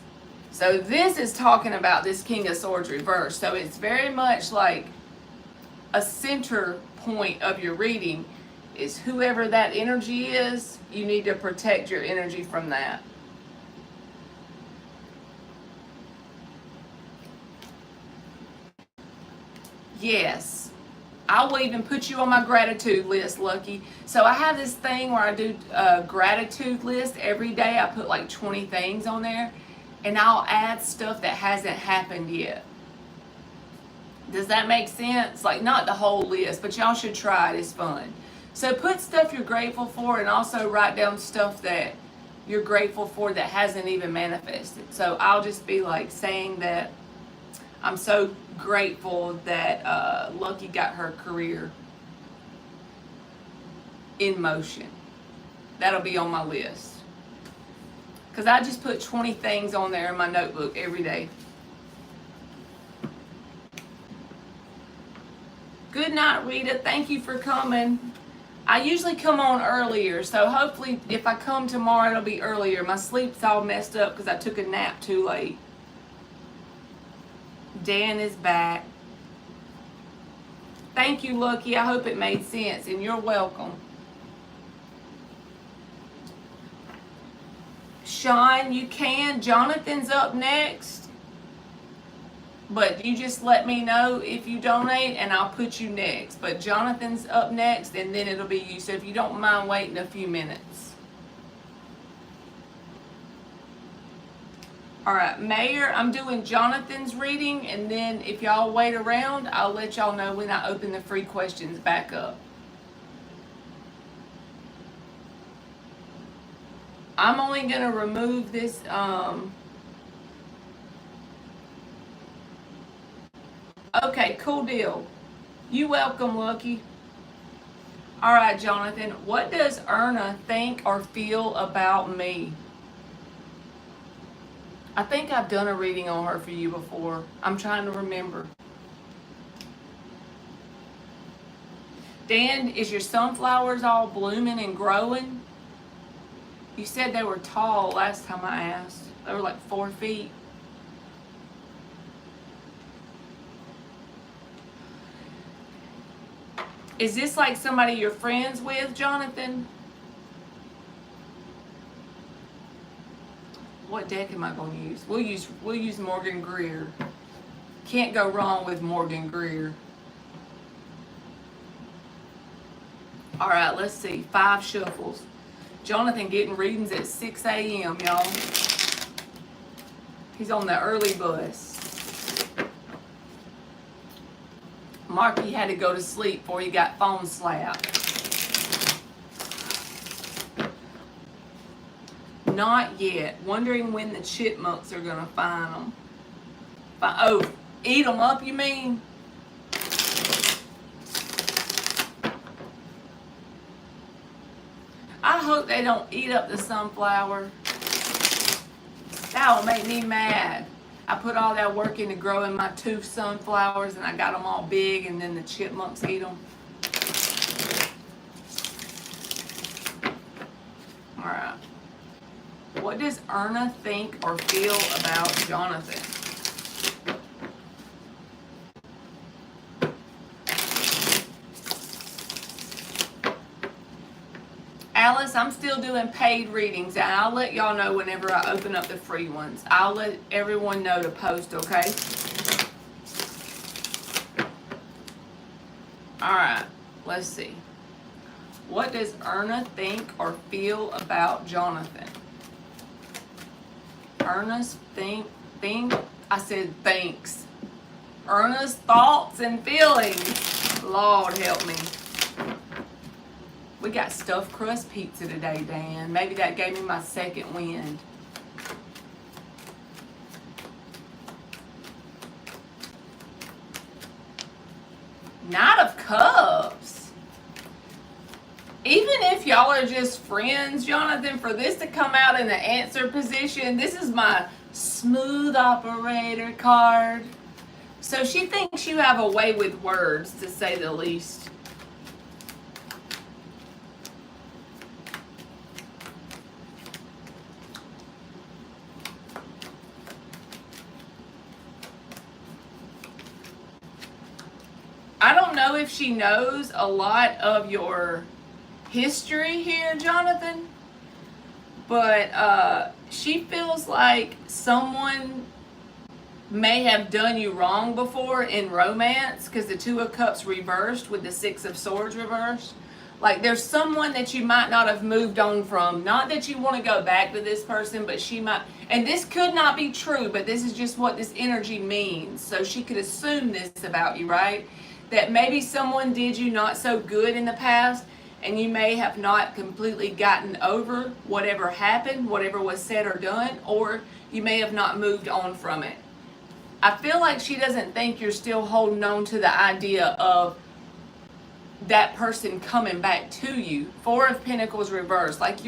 So this is talking about this King of Swords reverse. So it's very much like a center point of your reading is whoever that energy is, you need to protect your energy from that. Yes. I will even put you on my gratitude list, Lucky. So I have this thing where I do a gratitude list every day. I put like 20 things on there, and I'll add stuff that hasn't happened yet. Does that make sense? Like, not the whole list, but y'all should try it. It's fun. So put stuff you're grateful for, and also write down stuff that you're grateful for that hasn't even manifested. So I'll just be like saying that I'm so grateful that Lucky got her career in motion. That'll be on my list. Because I just put 20 things on there in my notebook every day. Good night, Rita. Thank you for coming. I usually come on earlier, so hopefully if I come tomorrow, it'll be earlier. My sleep's all messed up because I took a nap too late. Dan is back. Thank you, Lucky. I hope it made sense, and you're welcome. Sean, you can. Jonathan's up next. But you just let me know if you donate, and I'll put you next. But Jonathan's up next, and then it'll be you. So if you don't mind waiting a few minutes. All right, Mayor, I'm doing Jonathan's reading, and then if y'all wait around, I'll let y'all know when I open the free questions back up. I'm only going to remove this, okay, cool deal. You welcome, Lucky. All right, Jonathan, what does Erna think or feel about me? I think I've done a reading on her for you before. I'm trying to remember. Dan, is your sunflowers all blooming and growing? You said they were tall last time I asked. They were like 4 feet. Is this like somebody you're friends with, Jonathan? What deck am I going to use? We'll use Morgan Greer. Can't go wrong with Morgan Greer. All right, let's see. 5 shuffles. Jonathan getting readings at 6 a.m., y'all. He's on the early bus. Marky had to go to sleep before he got phone slapped. Not yet. Wondering when the chipmunks are going to find them. Oh, eat them up, you mean? I hope they don't eat up the sunflower. That will make me mad. I put all that work into growing my 2 sunflowers, and I got them all big, and then the chipmunks eat them. All right. What does Erna think or feel about Jonathan? Alice, I'm still doing paid readings, and I'll let y'all know whenever I open up the free ones. I'll let everyone know to post, okay? Alright, let's see. What does Erna think or feel about Jonathan? Erna's I said thanks. Erna's thoughts and feelings. Lord help me. We got stuffed crust pizza today, Dan. Maybe that gave me my second wind. Knight of Cups. Even if y'all are just friends, Jonathan, for this to come out in the answer position, this is my smooth operator card. So she thinks you have a way with words, to say the least. I don't know if she knows a lot of your history here, Jonathan, but she feels like someone may have done you wrong before in romance, because the 2 of Cups reversed with the 6 of Swords reversed. Like there's someone that you might not have moved on from. Not that you want to go back to this person, but she might, and this could not be true, but this is just what this energy means. So she could assume this about you, right? That maybe someone did you not so good in the past, and you may have not completely gotten over whatever happened, whatever was said or done, or you may have not moved on from it. I feel like she doesn't think you're still holding on to the idea of that person coming back to you. 4 of Pentacles reversed. Like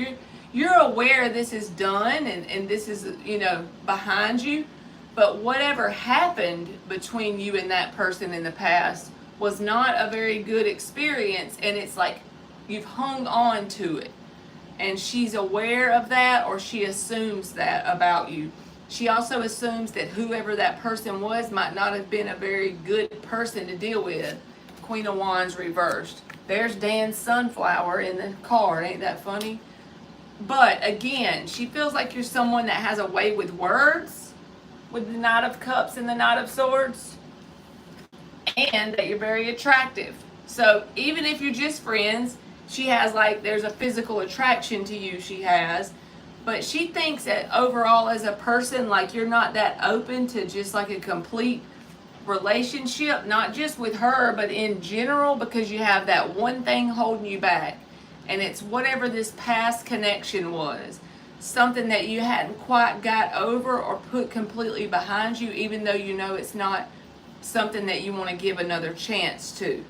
you're aware this is done and this is, behind you, but whatever happened between you and that person in the past was not a very good experience, and it's like you've hung on to it. And she's aware of that, or she assumes that about you. She also assumes that whoever that person was might not have been a very good person to deal with. Queen of Wands reversed. There's Dan's sunflower in the card. Ain't that funny? But again, she feels like you're someone that has a way with words, with the Knight of Cups and the Knight of Swords, and that you're very attractive. So even if you're just friends, she has like, there's a physical attraction to you she has, but she thinks that overall as a person, like you're not that open to just like a complete relationship, not just with her, but in general, because you have that one thing holding you back. And it's whatever this past connection was. Something that you hadn't quite got over or put completely behind you, even though you know it's not something that you want to give another chance to.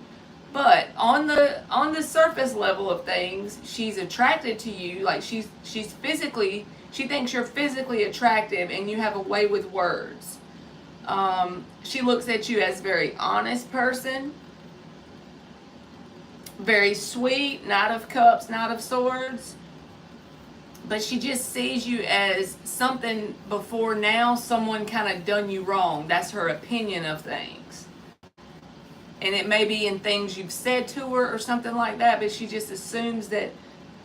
But on the surface level of things, she's attracted to you. Like she's physically, she thinks you're physically attractive and you have a way with words. She looks at you as a very honest person, very sweet, Knight of Cups, Knight of Swords. But she just sees you as something before now, someone kind of done you wrong. That's her opinion of things. And it may be in things you've said to her or something like that, but she just assumes that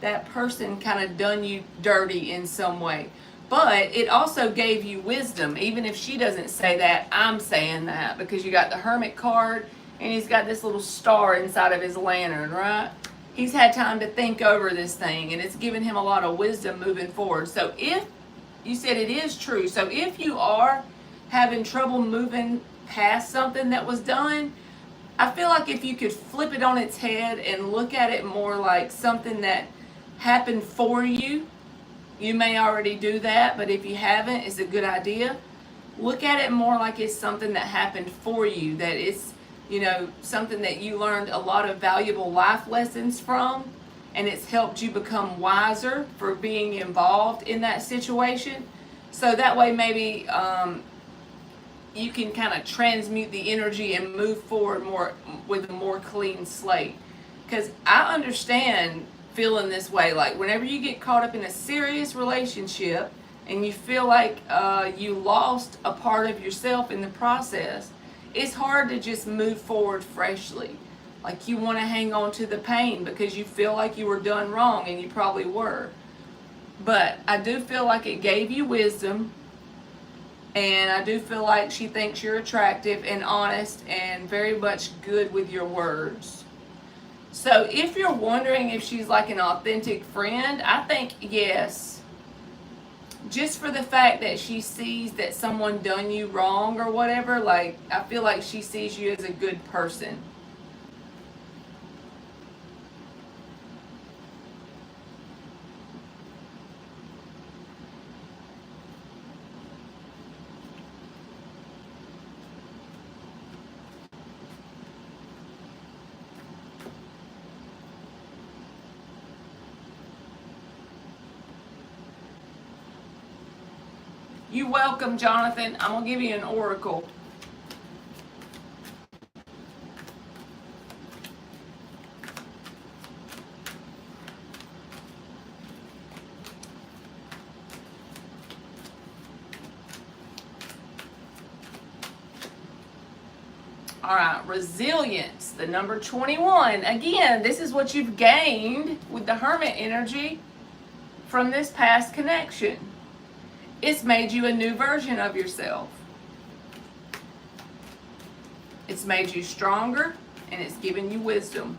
that person kind of done you dirty in some way. But it also gave you wisdom. Even if she doesn't say that, I'm saying that, because you got the Hermit card and he's got this little star inside of his lantern, right? He's had time to think over this thing, and it's given him a lot of wisdom moving forward. So if you said it is true, so if you are having trouble moving past something that was done, I feel like if you could flip it on its head and look at it more like something that happened for you, you may already do that, but if you haven't, it's a good idea. Look at it more like it's something that happened for you, that it's, you know, something that you learned a lot of valuable life lessons from, and it's helped you become wiser for being involved in that situation. So that way maybe you can kind of transmute the energy and move forward more with a more clean slate. Because I understand feeling this way. Like whenever you get caught up in a serious relationship and you feel like you lost a part of yourself in the process, it's hard to just move forward freshly. Like you want to hang on to the pain because you feel like you were done wrong, and you probably were. But I do feel like it gave you wisdom, and I do feel like she thinks you're attractive and honest and very much good with your words. So if you're wondering if she's like an authentic friend, I think yes. Just for the fact that she sees that someone done you wrong or whatever, like I feel like she sees you as a good person. You're welcome, Jonathan. I'm going to give you an oracle. All right, resilience, the number 21. Again, this is what you've gained with the Hermit energy from this past connection. It's made you a new version of yourself. It's made you stronger, and it's given you wisdom.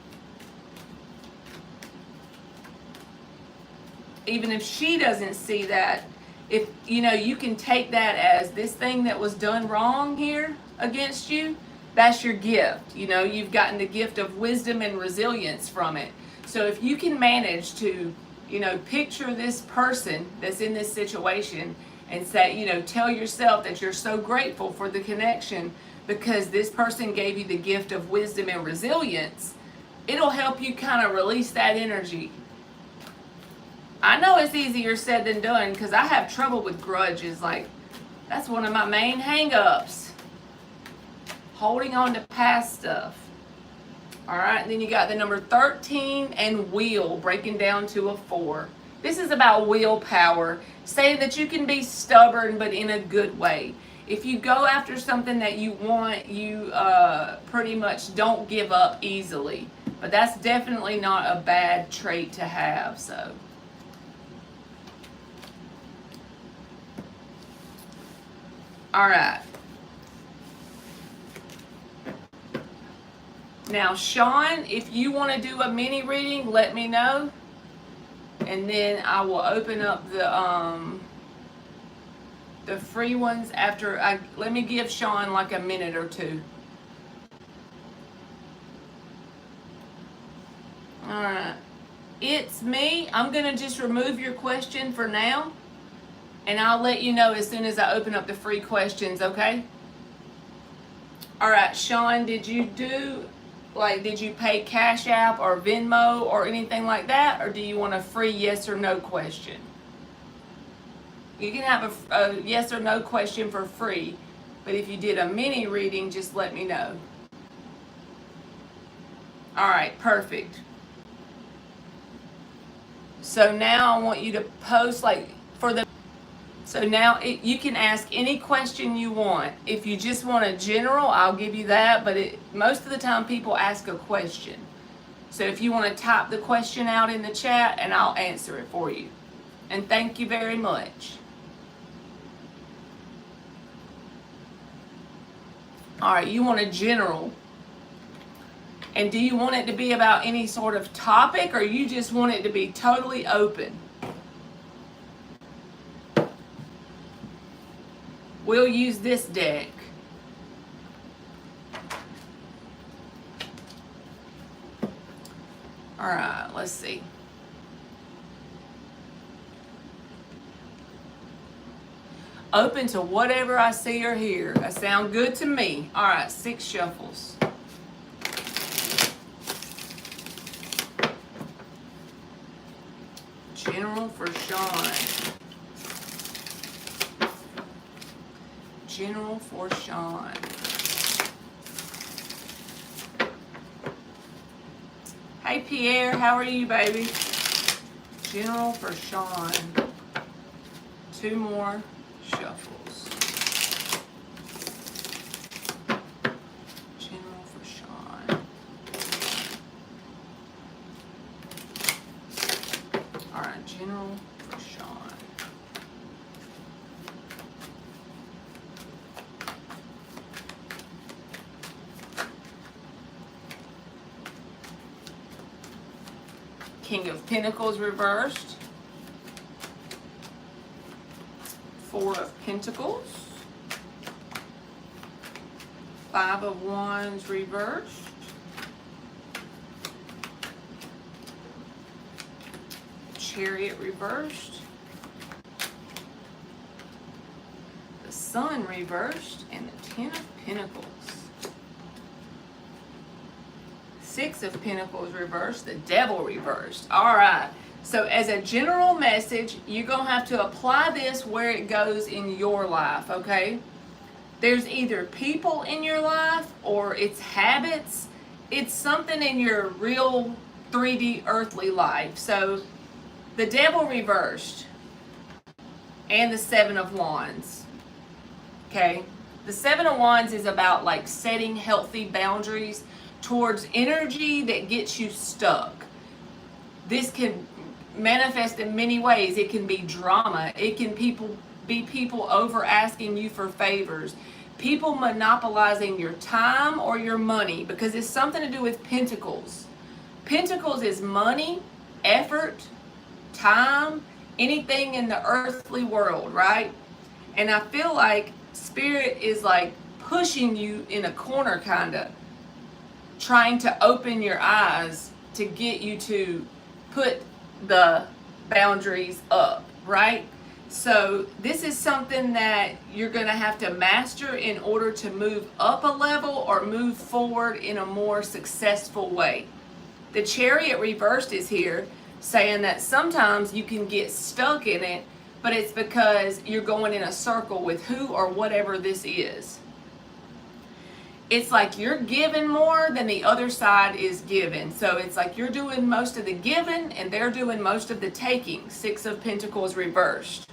Even if she doesn't see that, if you know, you can take that as this thing that was done wrong here against you, that's your gift. You know, you've gotten the gift of wisdom and resilience from it. So if you can manage to, you know, picture this person that's in this situation and say, you know, tell yourself that you're so grateful for the connection because this person gave you the gift of wisdom and resilience, it'll help you kind of release that energy. I know it's easier said than done because I have trouble with grudges. Like, that's one of my main hang-ups. Holding on to past stuff. All right, then you got the number 13 and wheel, breaking down to a 4. This is about willpower, saying that you can be stubborn, but in a good way. If you go after something that you want, you pretty much don't give up easily. But that's definitely not a bad trait to have, so. All right. Now, Sean, if you want to do a mini reading, let me know. And then I will open up the free ones after let me give Sean like a minute or two. All right. It's me. I'm going to just remove your question for now. And I'll let you know as soon as I open up the free questions, okay? All right, Sean, did you pay Cash App or Venmo or anything like that? Or do you want a free yes or no question? You can have a yes or no question for free. But if you did a mini reading, just let me know. All right, perfect. So now I want you to post so now you can ask any question you want. If you just want a general, I'll give you that, but most of the time people ask a question. So if you want to type the question out in the chat and I'll answer it for you. And thank you very much. All right, you want a general. And do you want it to be about any sort of topic, or you just want it to be totally open? We'll use this deck. All right, let's see. Open to whatever I see or hear. That sound good to me. All right, 6 shuffles. General for Sean. General for Sean. Hey Pierre, how are you, baby? General for Sean. 2 more shuffles. General for Sean. All right, General for Sean. King of Pentacles reversed. 4 of Pentacles. 5 of Wands reversed. Chariot reversed. The Sun reversed. And the 10 of Pentacles. 6 of Pentacles reversed, the Devil reversed. All right, so as a general message, you're going to have to apply this where it goes in your life, okay? There's either people in your life or it's habits. It's something in your real 3D earthly life. So the Devil reversed and the 7 of Wands, okay? The 7 of Wands is about like setting healthy boundaries towards energy that gets you stuck. This can manifest in many ways. It can be drama. It can be people over asking you for favors. People monopolizing your time or your money, because it's something to do with Pentacles. Pentacles is money, effort, time, anything in the earthly world, right? And I feel like Spirit is like pushing you in a corner, kind of trying to open your eyes to get you to put the boundaries up, right? So this is something that you're going to have to master in order to move up a level or move forward in a more successful way. The Chariot reversed is here, saying that sometimes you can get stuck in it, but it's because you're going in a circle with who or whatever this is. it's like you're giving more than the other side is giving. So it's like you're doing most of the giving and they're doing most of the taking. Six of Pentacles reversed.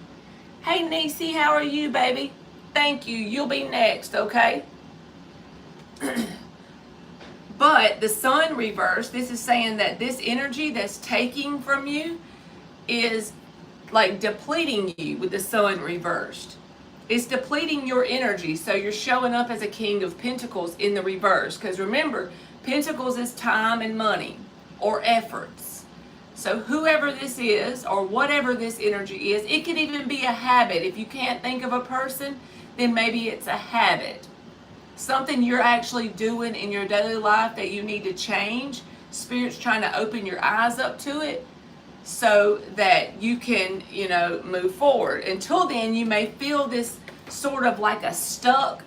Hey, Niecy, how are you, baby? Thank you. You'll be next, okay? But the Sun reversed, this is saying that this energy that's taking from you is like depleting you with the Sun reversed. It's depleting your energy, so you're showing up as a King of Pentacles in the reverse. Because remember, Pentacles is time and money or efforts. So whoever this is or whatever this energy is, it could even be a habit. If you can't think of a person, then maybe it's a habit. Something you're actually doing in your daily life that you need to change. Spirit's trying to open your eyes up to it so that you can, move forward. Until then, you may feel this sort of like a stuck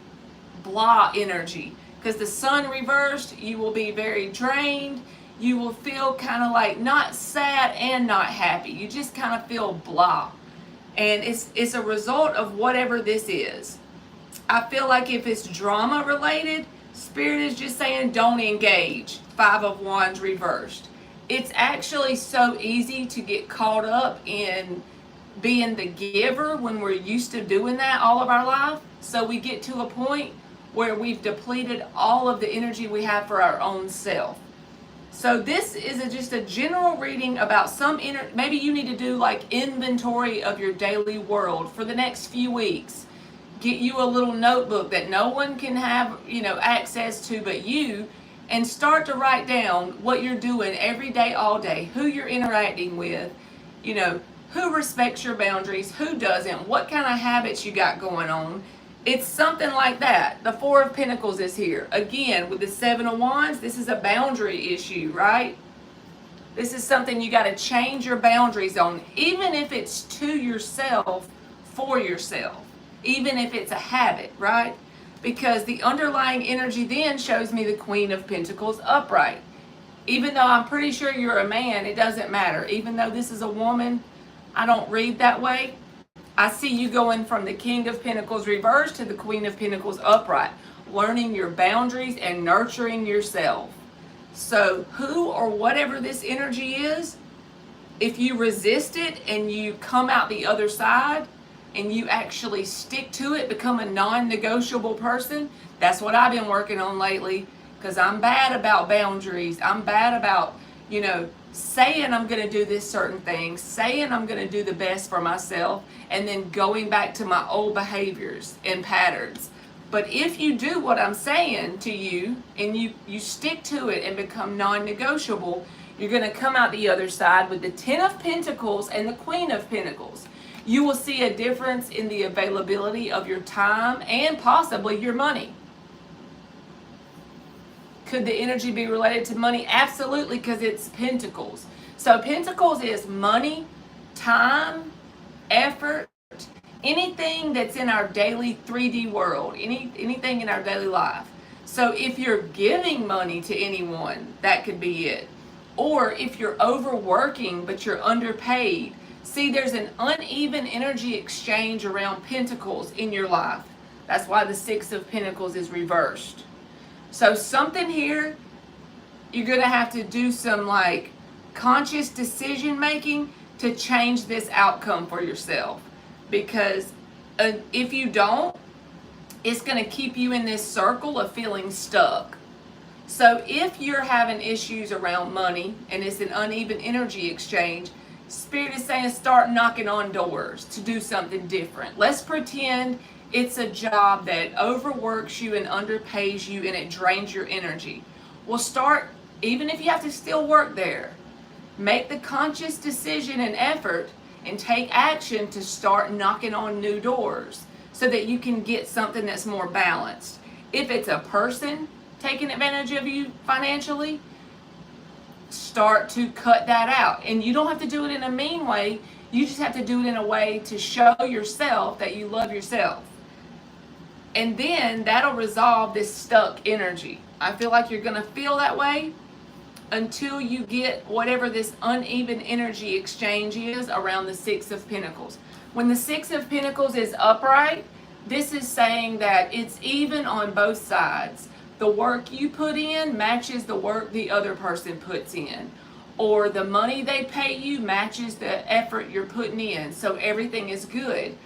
blah energy. Because the Sun reversed, you will be very drained. You will feel kind of like not sad and not happy. You just kind of feel blah. And it's a result of whatever this is. I feel like if it's drama related, Spirit is just saying don't engage. Five of Wands reversed. It's actually so easy to get caught up in being the giver when we're used to doing that all of our life. So we get to a point where we've depleted all of the energy we have for our own self. So this is just a general reading about some maybe you need to do like inventory of your daily world for the next few weeks. Get you a little notebook that no one can have, access to but you, and start to write down what you're doing every day, all day, who you're interacting with, who respects your boundaries, who doesn't, what kind of habits you got going on. It's something like that. The Four of Pentacles is here. Again, with the Seven of Wands, this is a boundary issue, right? This is something you got to change your boundaries on, even if it's to yourself, for yourself, even if it's a habit, right? Because the underlying energy then shows me the Queen of Pentacles upright. Even though I'm pretty sure you're a man, it doesn't matter. Even though this is a woman, I don't read that way. I see you going from the King of Pentacles reversed to the Queen of Pentacles upright, learning your boundaries and nurturing yourself. So who or whatever this energy is, if you resist it and you come out the other side, and you actually stick to it, become a non-negotiable person. That's what I've been working on lately, because I'm bad about boundaries. I'm bad about, saying I'm going to do this certain thing, saying I'm going to do the best for myself, and then going back to my old behaviors and patterns. But if you do what I'm saying to you, and you stick to it and become non-negotiable, you're going to come out the other side with the Ten of Pentacles and the Queen of Pentacles. You will see a difference in the availability of your time and possibly your money. Could the energy be related to money? Absolutely, because it's Pentacles. So Pentacles is money, time, effort, anything that's in our daily 3D world, anything in our daily life. So if you're giving money to anyone, that could be it. Or if you're overworking but you're underpaid. See, there's an uneven energy exchange around Pentacles in your life. That's why the Six of Pentacles is reversed. So something here, you're going to have to do some conscious decision making to change this outcome for yourself. Because if you don't, it's going to keep you in this circle of feeling stuck. So if you're having issues around money and it's an uneven energy exchange, Spirit is saying start knocking on doors to do something different. Let's pretend it's a job that overworks you and underpays you and it drains your energy. Well, start, even if you have to still work there, make the conscious decision and effort and take action to start knocking on new doors so that you can get something that's more balanced. If it's a person taking advantage of you financially, start to cut that out. And you don't have to do it in a mean way. You just have to do it in a way to show yourself that you love yourself. And then that'll resolve this stuck energy. I feel like you're going to feel that way until you get whatever this uneven energy exchange is around the Six of Pentacles. When the Six of Pentacles is upright, this is saying that it's even on both sides. the work you put in matches the work the other person puts in, or the money they pay you matches the effort you're putting in, so everything is good.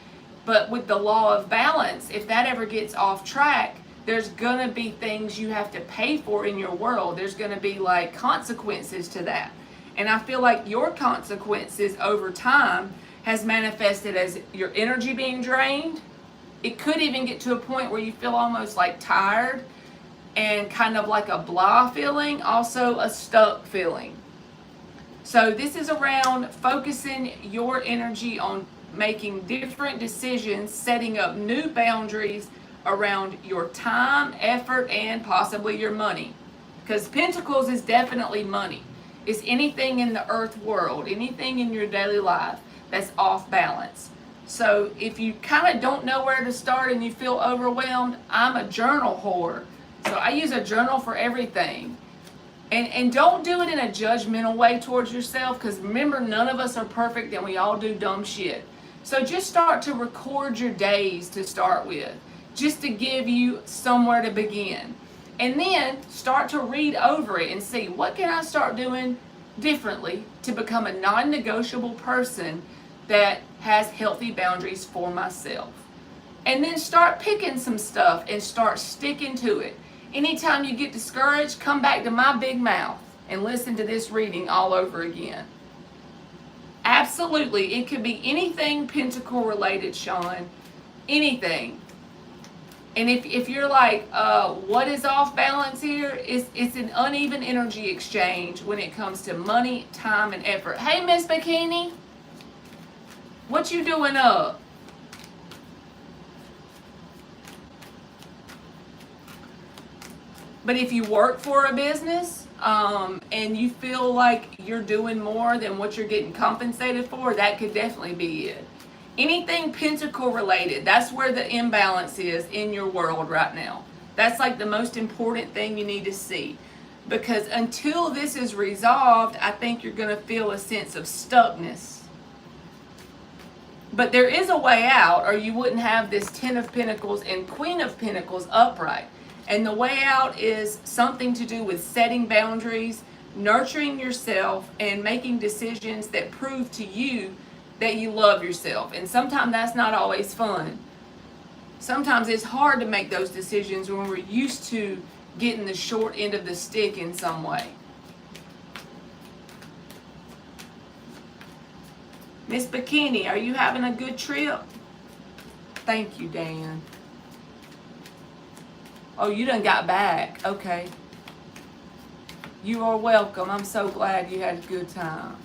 But with the law of balance, if that ever gets off track, there's going to be things you have to pay for in your world. There's going to be like consequences to that. And I feel like your consequences over time has manifested as your energy being drained. It could even get to a point where you feel almost like tired and kind of like a blah feeling, also a stuck feeling. So this is around focusing your energy on making different decisions, setting up new boundaries around your time, effort, and possibly your money. Because Pentacles is definitely money. It's anything in the earth world, anything in your daily life that's off balance. So if you kind of don't know where to start and you feel overwhelmed, I'm a journal whore. So I use a journal for everything. And don't do it in a judgmental way towards yourself, because remember, none of us are perfect and we all do dumb shit. So just start to record your days to start with, just to give you somewhere to begin. And then start to read over it and see, what can I start doing differently to become a non-negotiable person that has healthy boundaries for myself. And then start picking some stuff and start sticking to it. Anytime you get discouraged, come back to my big mouth and listen to this reading all over again. Absolutely, it could be anything pentacle related, Sean. Anything. And if you're like, what is off balance here? It's an uneven energy exchange when it comes to money, time, and effort. Hey, Miss Bikini. What you doing up? But if you work for a business and you feel like you're doing more than what you're getting compensated for, that could definitely be it. Anything pentacle related, that's where the imbalance is in your world right now. That's like the most important thing you need to see. Because until this is resolved, I think you're going to feel a sense of stuckness. But there is a way out, or you wouldn't have this Ten of Pentacles and Queen of Pentacles upright. And the way out is something to do with setting boundaries, nurturing yourself, and making decisions that prove to you that you love yourself. And sometimes that's not always fun. Sometimes it's hard to make those decisions when we're used to getting the short end of the stick in some way. Miss Bikini, are you having a good trip? Thank you, Dan. Oh, you done got back. Okay. You are welcome. I'm so glad you had a good time.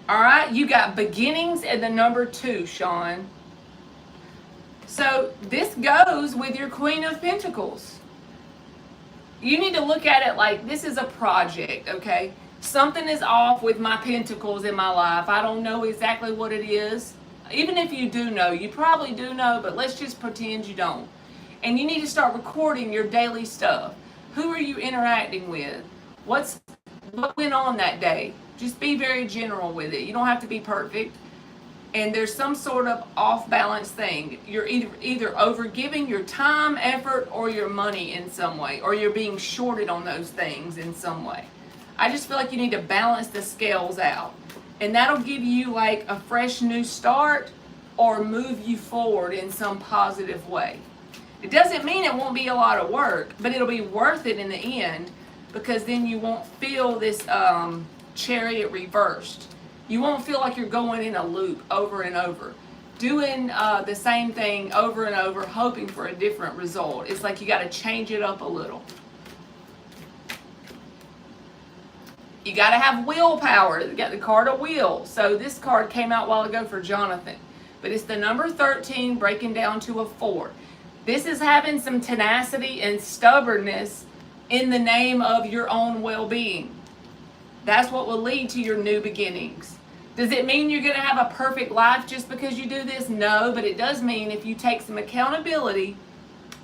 All right, you got beginnings and the number 2, Sean. So this goes with your Queen of Pentacles. You need to look at it like this is a project, okay? Something is off with my pentacles in my life. I don't know exactly what it is. Even if you do know, you probably do know, but let's just pretend you don't. And you need to start recording your daily stuff. Who are you interacting with? What went on that day? Just be very general with it. You don't have to be perfect. And there's some sort of off-balance thing. You're either over-giving your time, effort, or your money in some way, or you're being shorted on those things in some way. I just feel like you need to balance the scales out. And that'll give you like a fresh new start or move you forward in some positive way. It doesn't mean it won't be a lot of work, but it'll be worth it in the end, because then you won't feel this chariot reversed. You won't feel like you're going in a loop over and over, doing the same thing over and over, hoping for a different result. It's like you got to change it up a little. You got to have willpower. You got the card of will. So this card came out a while ago for Jonathan. But it's the number 13 breaking down to a 4. This is having some tenacity and stubbornness in the name of your own well-being. That's what will lead to your new beginnings. Does it mean you're going to have a perfect life just because you do this? No, but it does mean if you take some accountability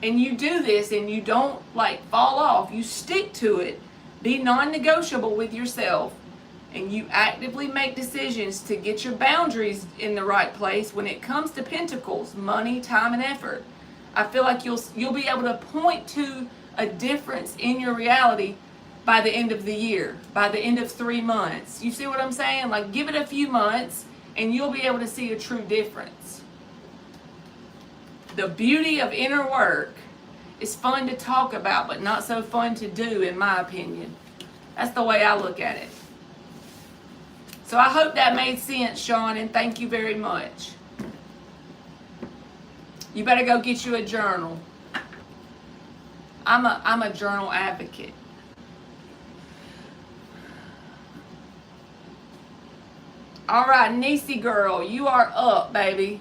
and you do this and you don't like fall off, you stick to it, be non-negotiable with yourself, and you actively make decisions to get your boundaries in the right place when it comes to pentacles, money, time, and effort, I feel like you'll be able to point to a difference in your reality by the end of the year, by the end of 3 months. You see what I'm saying? Like, give it a few months and you'll be able to see a true difference. The beauty of inner work is fun to talk about, but not so fun to do, in my opinion. That's the way I look at it. So I hope that made sense, Sean, and thank you very much. You better go get you a journal. I'm a journal advocate. All right, Nisi girl, you are up, baby.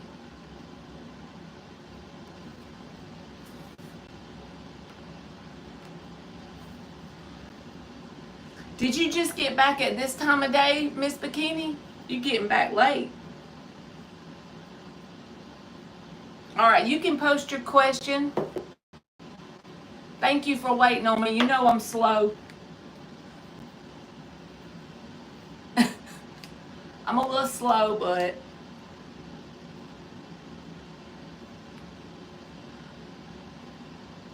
Did you just get back at this time of day, Miss Bikini? You getting back late. All right, you can post your question. Thank you for waiting on me. You know I'm slow. I'm a little slow, but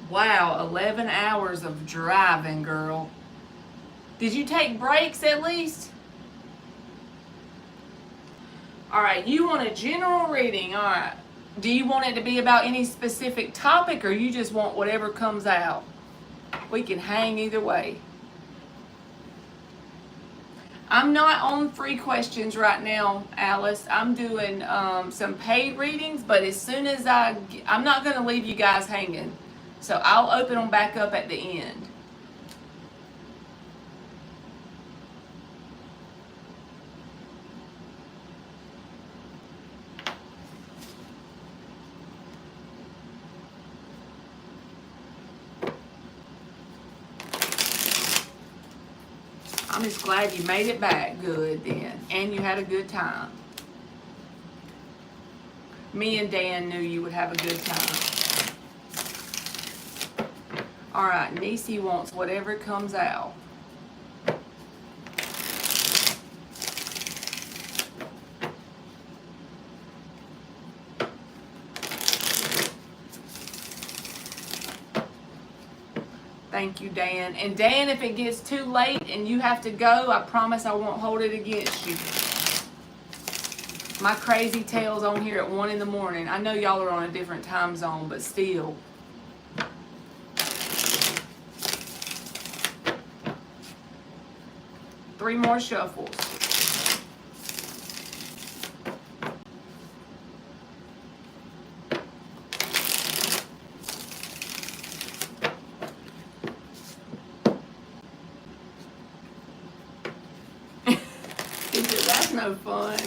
wow, 11 hours of driving, girl. Did you take breaks at least? All right, you want a general reading. All right. Do you want it to be about any specific topic, or you just want whatever comes out? We can hang either way. I'm not on free questions right now, Alice. I'm doing some paid readings, but as soon as I'm not going to leave you guys hanging. So I'll open them back up at the end. I'm just glad you made it back good then, and you had a good time. Me and Dan knew you would have a good time. All right, Nisi wants whatever comes out. Thank you, Dan. And Dan, if it gets too late and you have to go, I promise I won't hold it against you. My crazy tail's on here at 1 in the morning. I know y'all are on a different time zone, but still. Three more shuffles. That's no fun.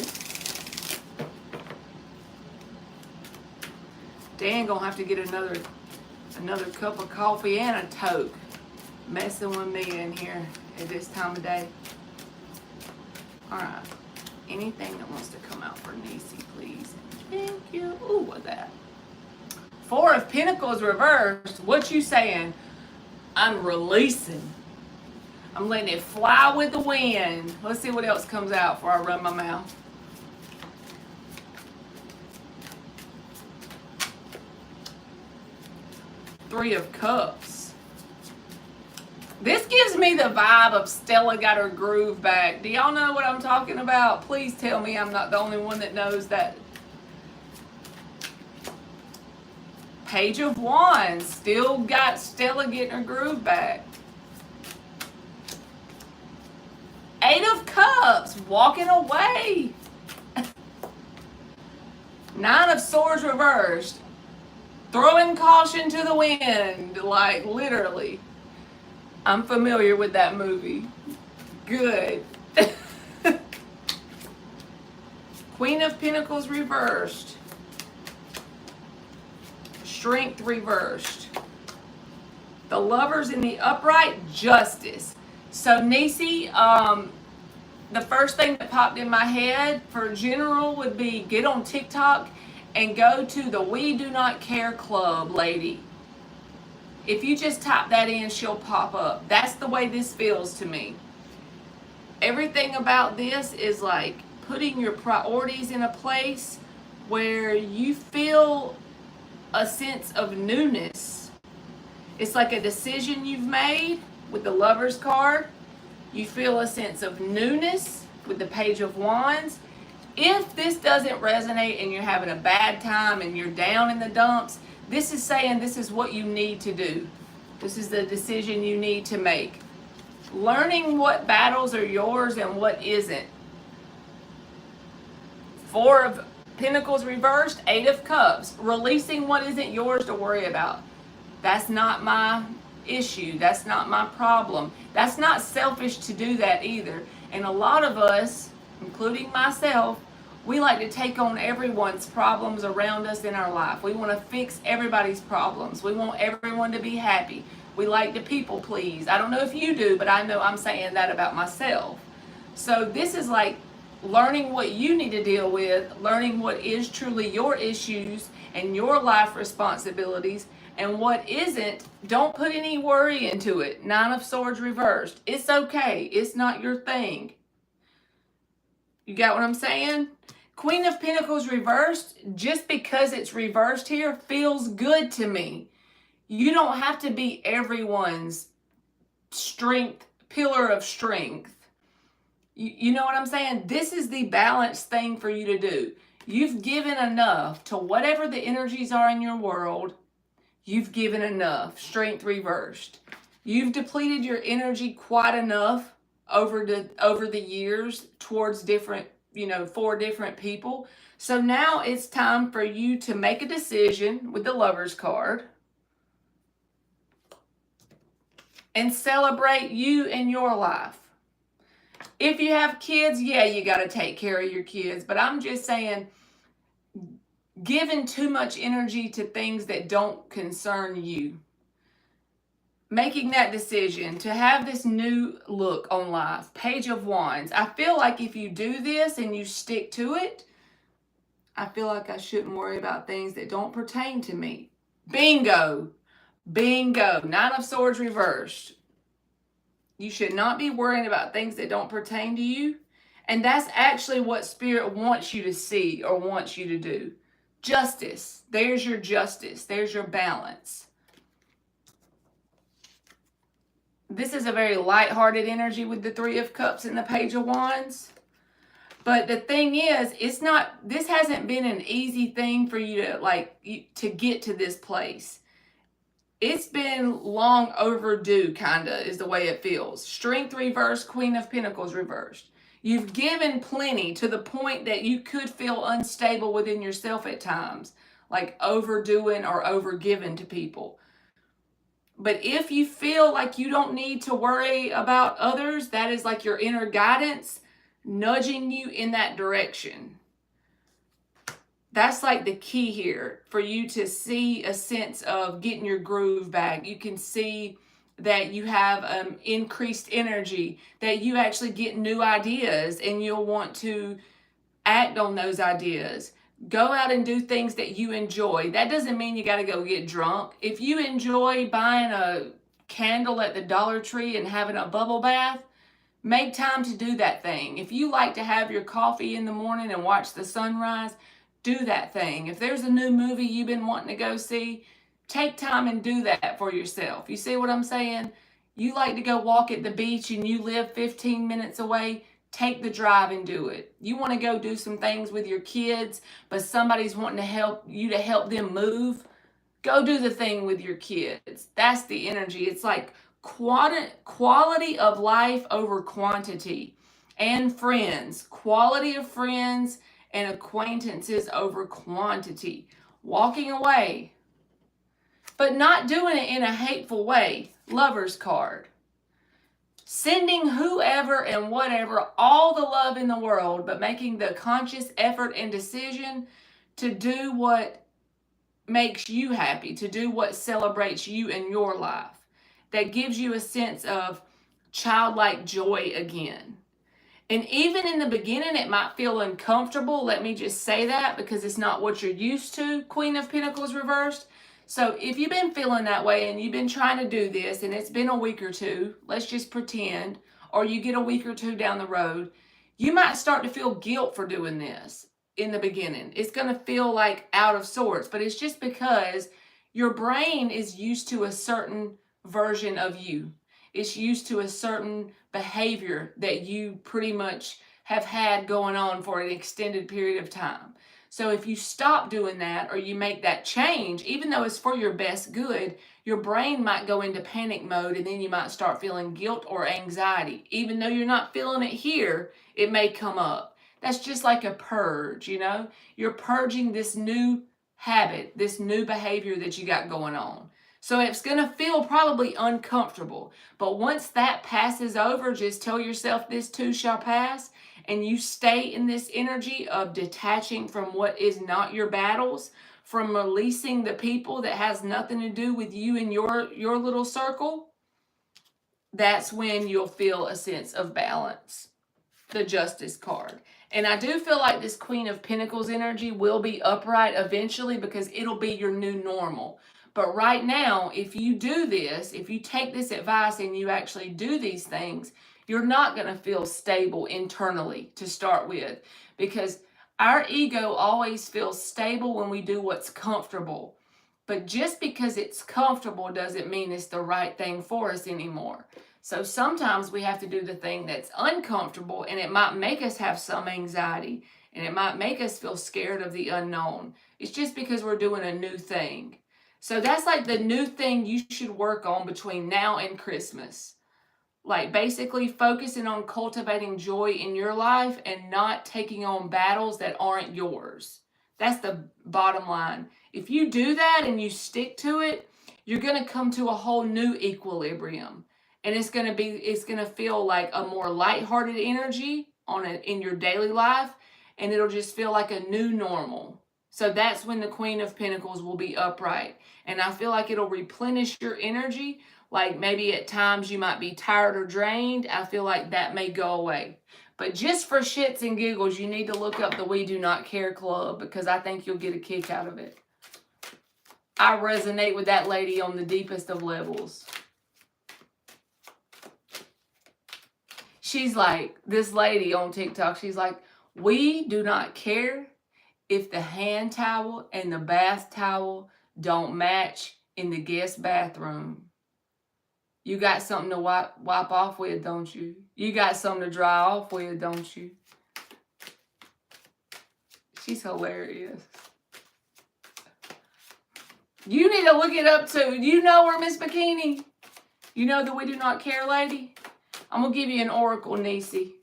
Dan gonna have to get another cup of coffee and a toke. Messing with me in here at this time of day. Alright. Anything that wants to come out for Nisi, please. Thank you. Ooh, what's that? 4 of Pentacles reversed. What you saying? I'm releasing. I'm letting it fly with the wind. Let's see what else comes out before I run my mouth. Three of Cups. This gives me the vibe of Stella got her groove back. Do y'all know what I'm talking about? Please tell me I'm not the only one that knows that. Page of Wands. Still got Stella getting her groove back. 8 of Cups, walking away. 9 of Swords reversed. Throwing caution to the wind, like literally. I'm familiar with that movie. Good. Queen of Pentacles reversed. Strength reversed. The Lovers in the upright, Justice. So Nisi, the first thing that popped in my head for general would be get on TikTok and go to the We Do Not Care Club lady. If you just type that in, she'll pop up. That's the way this feels to me. Everything about this is like putting your priorities in a place where you feel a sense of newness. It's like a decision you've made with the Lover's card. You feel a sense of newness with the Page of Wands. If this doesn't resonate and you're having a bad time and you're down in the dumps, this is saying this is what you need to do. This is the decision you need to make. Learning what battles are yours and what isn't. Four of Pentacles reversed, Eight of Cups. Releasing what isn't yours to worry about. That's not my issue. That's not my problem. That's not selfish to do that either. And a lot of us, including myself, we like to take on everyone's problems around us in our life. We want to fix everybody's problems. We want everyone to be happy. We like to people please. I don't know if you do, but I know I'm saying that about myself. So this is like learning what you need to deal with, learning what is truly your issues and your life responsibilities, and what isn't. Don't put any worry into it. Nine of Swords reversed. It's okay. It's not your thing. You got what I'm saying? Queen of Pentacles reversed, just because it's reversed here, feels good to me. You don't have to be everyone's strength, pillar of strength. You know what I'm saying? This is the balanced thing for you to do. You've given enough to whatever the energies are in your world. You've given enough. Strength reversed. You've depleted your energy quite enough over the years towards different, for different people. So now it's time for you to make a decision with the Lover's card and celebrate you and your life. If you have kids, yeah, you got to take care of your kids. But I'm just saying, giving too much energy to things that don't concern you. Making that decision to have this new look on life. Page of Wands. I feel like if you do this and you stick to it, I feel like I shouldn't worry about things that don't pertain to me. Bingo. Bingo. Nine of Swords reversed. You should not be worrying about things that don't pertain to you. And that's actually what Spirit wants you to see or wants you to do. Justice. There's your justice. There's your balance. This is a very lighthearted energy with the Three of Cups and the Page of Wands. But the thing is, this hasn't been an easy thing for you to get to this place. It's been long overdue, kinda, is the way it feels. Strength reversed, Queen of Pentacles reversed. You've given plenty to the point that you could feel unstable within yourself at times, like overdoing or overgiving to people. But if you feel like you don't need to worry about others, that is like your inner guidance nudging you in that direction. That's like the key here for you to see a sense of getting your groove back. You can see that you have increased energy, that you actually get new ideas and you'll want to act on those ideas. Go out and do things that you enjoy. That doesn't mean you got to go get drunk. If you enjoy buying a candle at the Dollar Tree and having a bubble bath, make time to do that thing. If you like to have your coffee in the morning and watch the sunrise, do that thing. If there's a new movie you've been wanting to go see, take time and do that for yourself. You see what I'm saying? You like to go walk at the beach and you live 15 minutes away, take the drive and do it. You want to go do some things with your kids, but somebody's wanting to help them move, go do the thing with your kids. That's the energy. It's like quality of life over quantity. And friends, quality of friends and acquaintances over quantity. Walking away, but not doing it in a hateful way. Lover's card. Sending whoever and whatever all the love in the world, but making the conscious effort and decision to do what makes you happy, to do what celebrates you in your life. That gives you a sense of childlike joy again. And even in the beginning, it might feel uncomfortable. Let me just say that because it's not what you're used to. Queen of Pentacles reversed. So if you've been feeling that way and you've been trying to do this and it's been a week or two, let's just pretend, or you get a week or two down the road, you might start to feel guilt for doing this in the beginning. It's going to feel like out of sorts, but it's just because your brain is used to a certain version of you. It's used to a certain behavior that you pretty much have had going on for an extended period of time. So if you stop doing that or you make that change, even though it's for your best good, your brain might go into panic mode and then you might start feeling guilt or anxiety. Even though you're not feeling it here, it may come up. That's just like a purge, you know? You're purging this new habit, this new behavior that you got going on. So it's going to feel probably uncomfortable. But once that passes over, just tell yourself this too shall pass. And you stay in this energy of detaching from what is not your battles, from releasing the people that has nothing to do with you and your little circle, that's when you'll feel a sense of balance. The Justice card. And I do feel like this Queen of Pentacles energy will be upright eventually because it'll be your new normal. But right now, if you do this, if you take this advice and you actually do these things, you're not going to feel stable internally to start with, because our ego always feels stable when we do what's comfortable. But just because it's comfortable doesn't mean it's the right thing for us anymore. So sometimes we have to do the thing that's uncomfortable, and it might make us have some anxiety, and it might make us feel scared of the unknown. It's just because we're doing a new thing. So that's like the new thing you should work on between now and Christmas. Like basically focusing on cultivating joy in your life and not taking on battles that aren't yours. That's the bottom line. If you do that and you stick to it, you're going to come to a whole new equilibrium. And it's going to feel like a more lighthearted energy in your daily life, and it'll just feel like a new normal. So that's when the Queen of Pentacles will be upright. And I feel like it'll replenish your energy. Like maybe at times you might be tired or drained. I feel like that may go away. But just for shits and giggles, you need to look up the We Do Not Care Club, because I think you'll get a kick out of it. I resonate with that lady on the deepest of levels. She's like, this lady on TikTok, she's like, we do not care if the hand towel and the bath towel don't match in the guest bathroom. You got something to wipe off with, don't you? You got something to dry off with, don't you? She's hilarious. You need to look it up too. You know her, Miss Bikini? You know the We Do Not Care lady? I'm going to give you an oracle, Nisi.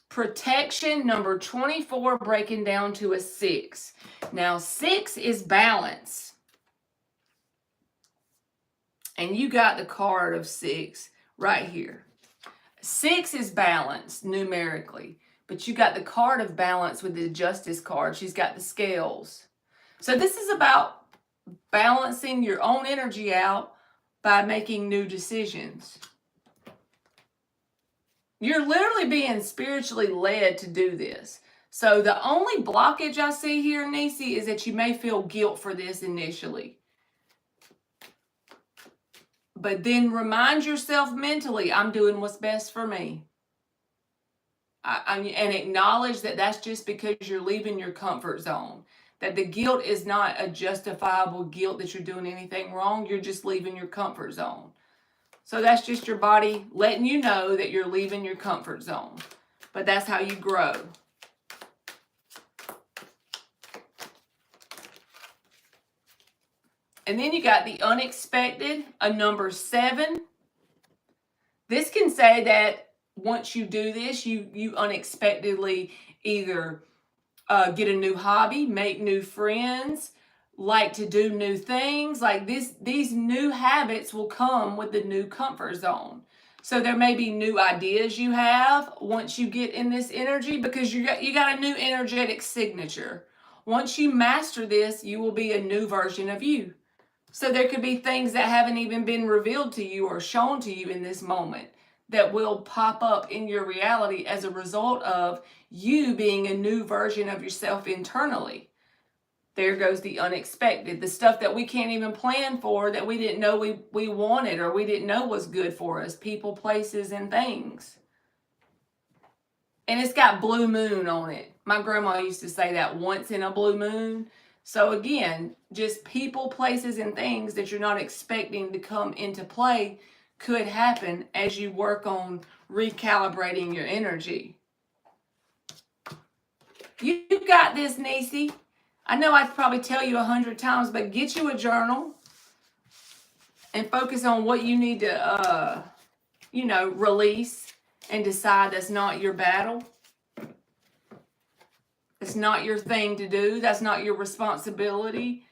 Protection number 24, breaking down to a 6. Now, 6 is balance. And you got the card of 6 right here. 6 is balance numerically. But you got the card of balance with the Justice card. She's got the scales. So this is about balancing your own energy out by making new decisions. You're literally being spiritually led to do this. So the only blockage I see here, Nisi, is that you may feel guilt for this initially. But then remind yourself mentally, I'm doing what's best for me. And acknowledge that that's just because you're leaving your comfort zone. That the guilt is not a justifiable guilt that you're doing anything wrong. You're just leaving your comfort zone. So that's just your body letting you know that you're leaving your comfort zone. But that's how you grow. And then you got the unexpected, a number 7. This can say that once you do this, you unexpectedly either get a new hobby, make new friends, like to do new things. Like these new habits will come with the new comfort zone. So there may be new ideas you have once you get in this energy, because you got a new energetic signature. Once you master this, you will be a new version of you. So there could be things that haven't even been revealed to you or shown to you in this moment that will pop up in your reality as a result of you being a new version of yourself internally. There goes the unexpected, the stuff that we can't even plan for, that we didn't know we wanted or we didn't know was good for us. People, places, and things. And it's got blue moon on it. My grandma used to say that, once in a blue moon. So again, just people, places, and things that you're not expecting to come into play could happen as you work on recalibrating your energy. You got this, Niecy. I know I probably tell you 100 times, but get you a journal and focus on what you need to, release and decide that's not your battle. It's not your thing to do. That's not your responsibility.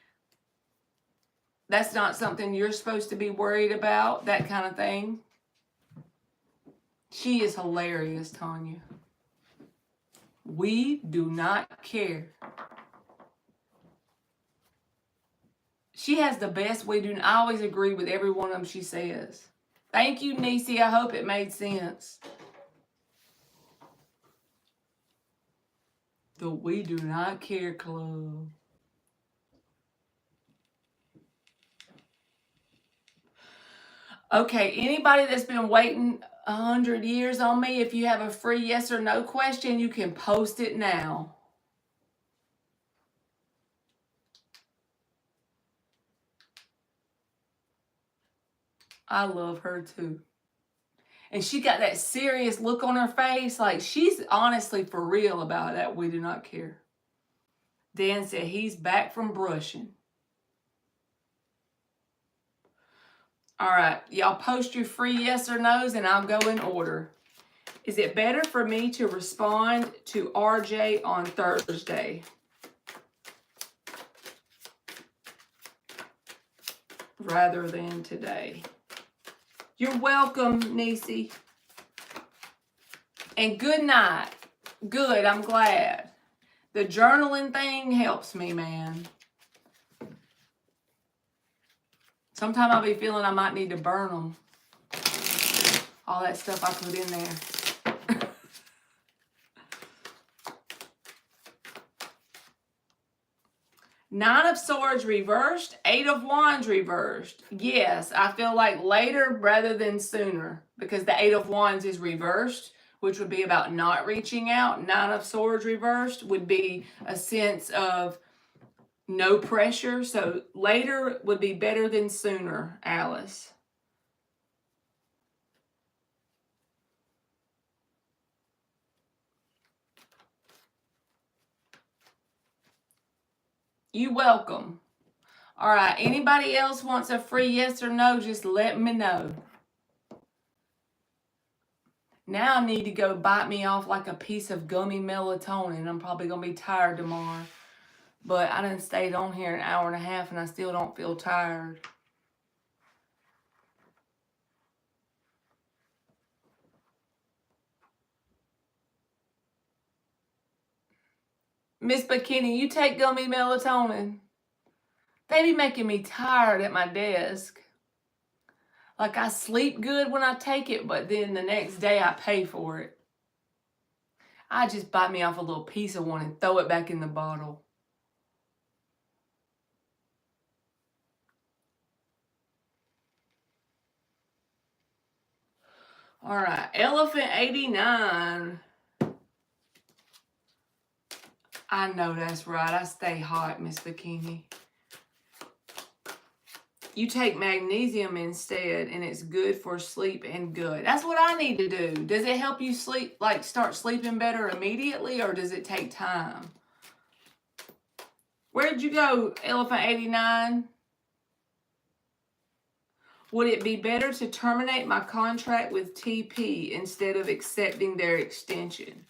That's not something you're supposed to be worried about, that kind of thing. She is hilarious, Tanya. We do not care. She has the best we do. I always agree with every one of them she says. Thank you, Niecy. I hope it made sense. The We Do Not Care Club. Okay, anybody that's been waiting 100 years on me, if you have a free yes or no question, you can post it now. I love her too. And she got that serious look on her face, like she's honestly for real about that. We do not care. Dan said he's back from brushing. All right, y'all post your free yes or no's and I'll go in order. Is it better for me to respond to RJ on Thursday rather than today? You're welcome, Niecy. And good night. Good, I'm glad. The journaling thing helps me, man. Sometimes I'll be feeling I might need to burn them. All that stuff I put in there. Nine of Swords reversed, Eight of Wands reversed. Yes, I feel like later rather than sooner, because the Eight of Wands is reversed, which would be about not reaching out. Nine of Swords reversed would be a sense of no pressure. So later would be better than sooner, Alice. You welcome. All right, anybody else wants a free yes or no, just let me know. Now I need to go bite me off like a piece of gummy melatonin. I'm probably going to be tired tomorrow. But I done stayed on here an hour and a half and I still don't feel tired. Miss Bikini, you take gummy melatonin? They be making me tired at my desk. Like I sleep good when I take it, but then the next day I pay for it. I just bite me off a little piece of one and throw it back in the bottle. All right, Elephant 89. I know that's right. I stay hot, Miss Bikini. You take magnesium instead, and it's good for sleep and good. That's what I need to do. Does it help you sleep, like start sleeping better immediately, or does it take time? Where'd you go, Elephant 89? Would it be better to terminate my contract with TP instead of accepting their extension?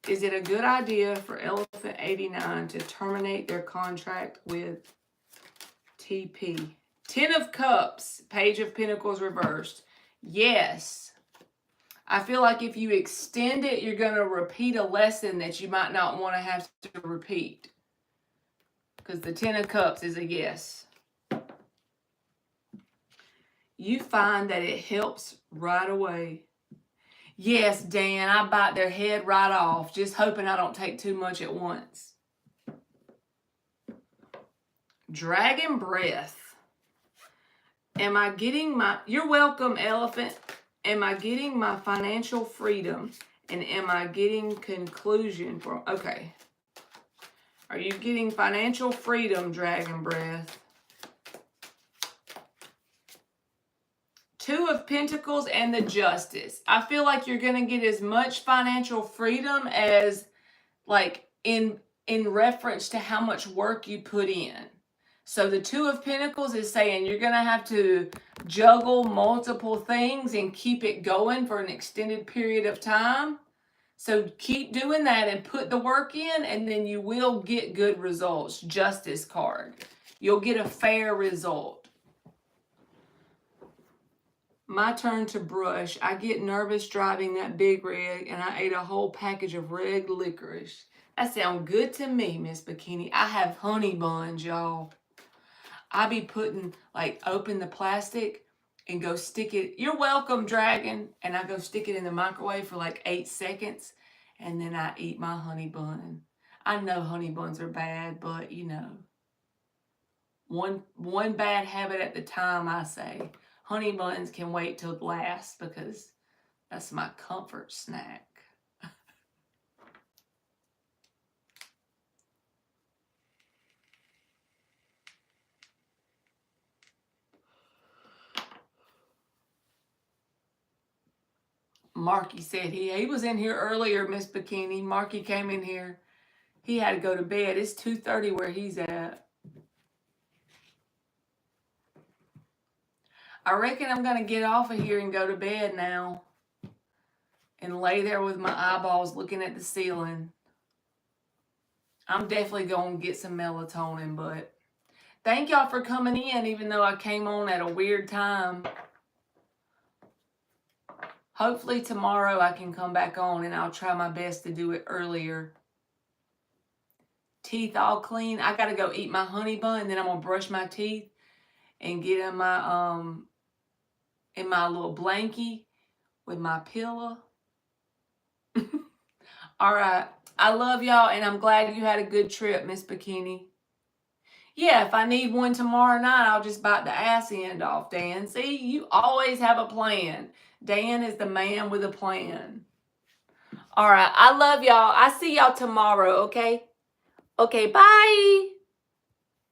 Is it a good idea for Elephant 89 to terminate their contract with TP? Ten of Cups, Page of Pentacles reversed. Yes. I feel like if you extend it, you're going to repeat a lesson that you might not want to have to repeat. Because the Ten of Cups is a yes. You find that it helps right away. Yes, Dan, I bite their head right off, just hoping I don't take too much at once. Dragon breath. Am I getting my, you're welcome, elephant. Am I getting my financial freedom? And am I getting conclusion from, okay. Are you getting financial freedom, dragon breath? Two of Pentacles and the Justice. I feel like you're going to get as much financial freedom as, like, in reference to how much work you put in. So the Two of Pentacles is saying you're going to have to juggle multiple things and keep it going for an extended period of time. So keep doing that and put the work in, and then you will get good results. Justice card. You'll get a fair result. My turn to brush. I get nervous driving that big rig, and I ate a whole package of red licorice. That sounds good to me, Miss Bikini. I have honey buns, y'all. I be putting, like, open the plastic and go stick it. You're welcome, dragon. And I go stick it in the microwave for like 8 seconds. And then I eat my honey bun. I know honey buns are bad, but you know. One bad habit at the time, I say. Honey buns can wait till last because that's my comfort snack. Marky said he was in here earlier, Miss Bikini. Marky came in here. He had to go to bed. It's 2:30 where he's at. I reckon I'm going to get off of here and go to bed now. And lay there with my eyeballs looking at the ceiling. I'm definitely going to get some melatonin, but thank y'all for coming in, even though I came on at a weird time. Hopefully tomorrow I can come back on and I'll try my best to do it earlier. Teeth all clean. I got to go eat my honey bun, and then I'm going to brush my teeth and get in my little blankie with my pillow. All right. I love y'all, and I'm glad you had a good trip, Miss Bikini. Yeah, if I need one tomorrow night, I'll just bite the ass end off, Dan. See, you always have a plan. Dan is the man with a plan. All right. I love y'all. I see y'all tomorrow, okay? Okay, bye.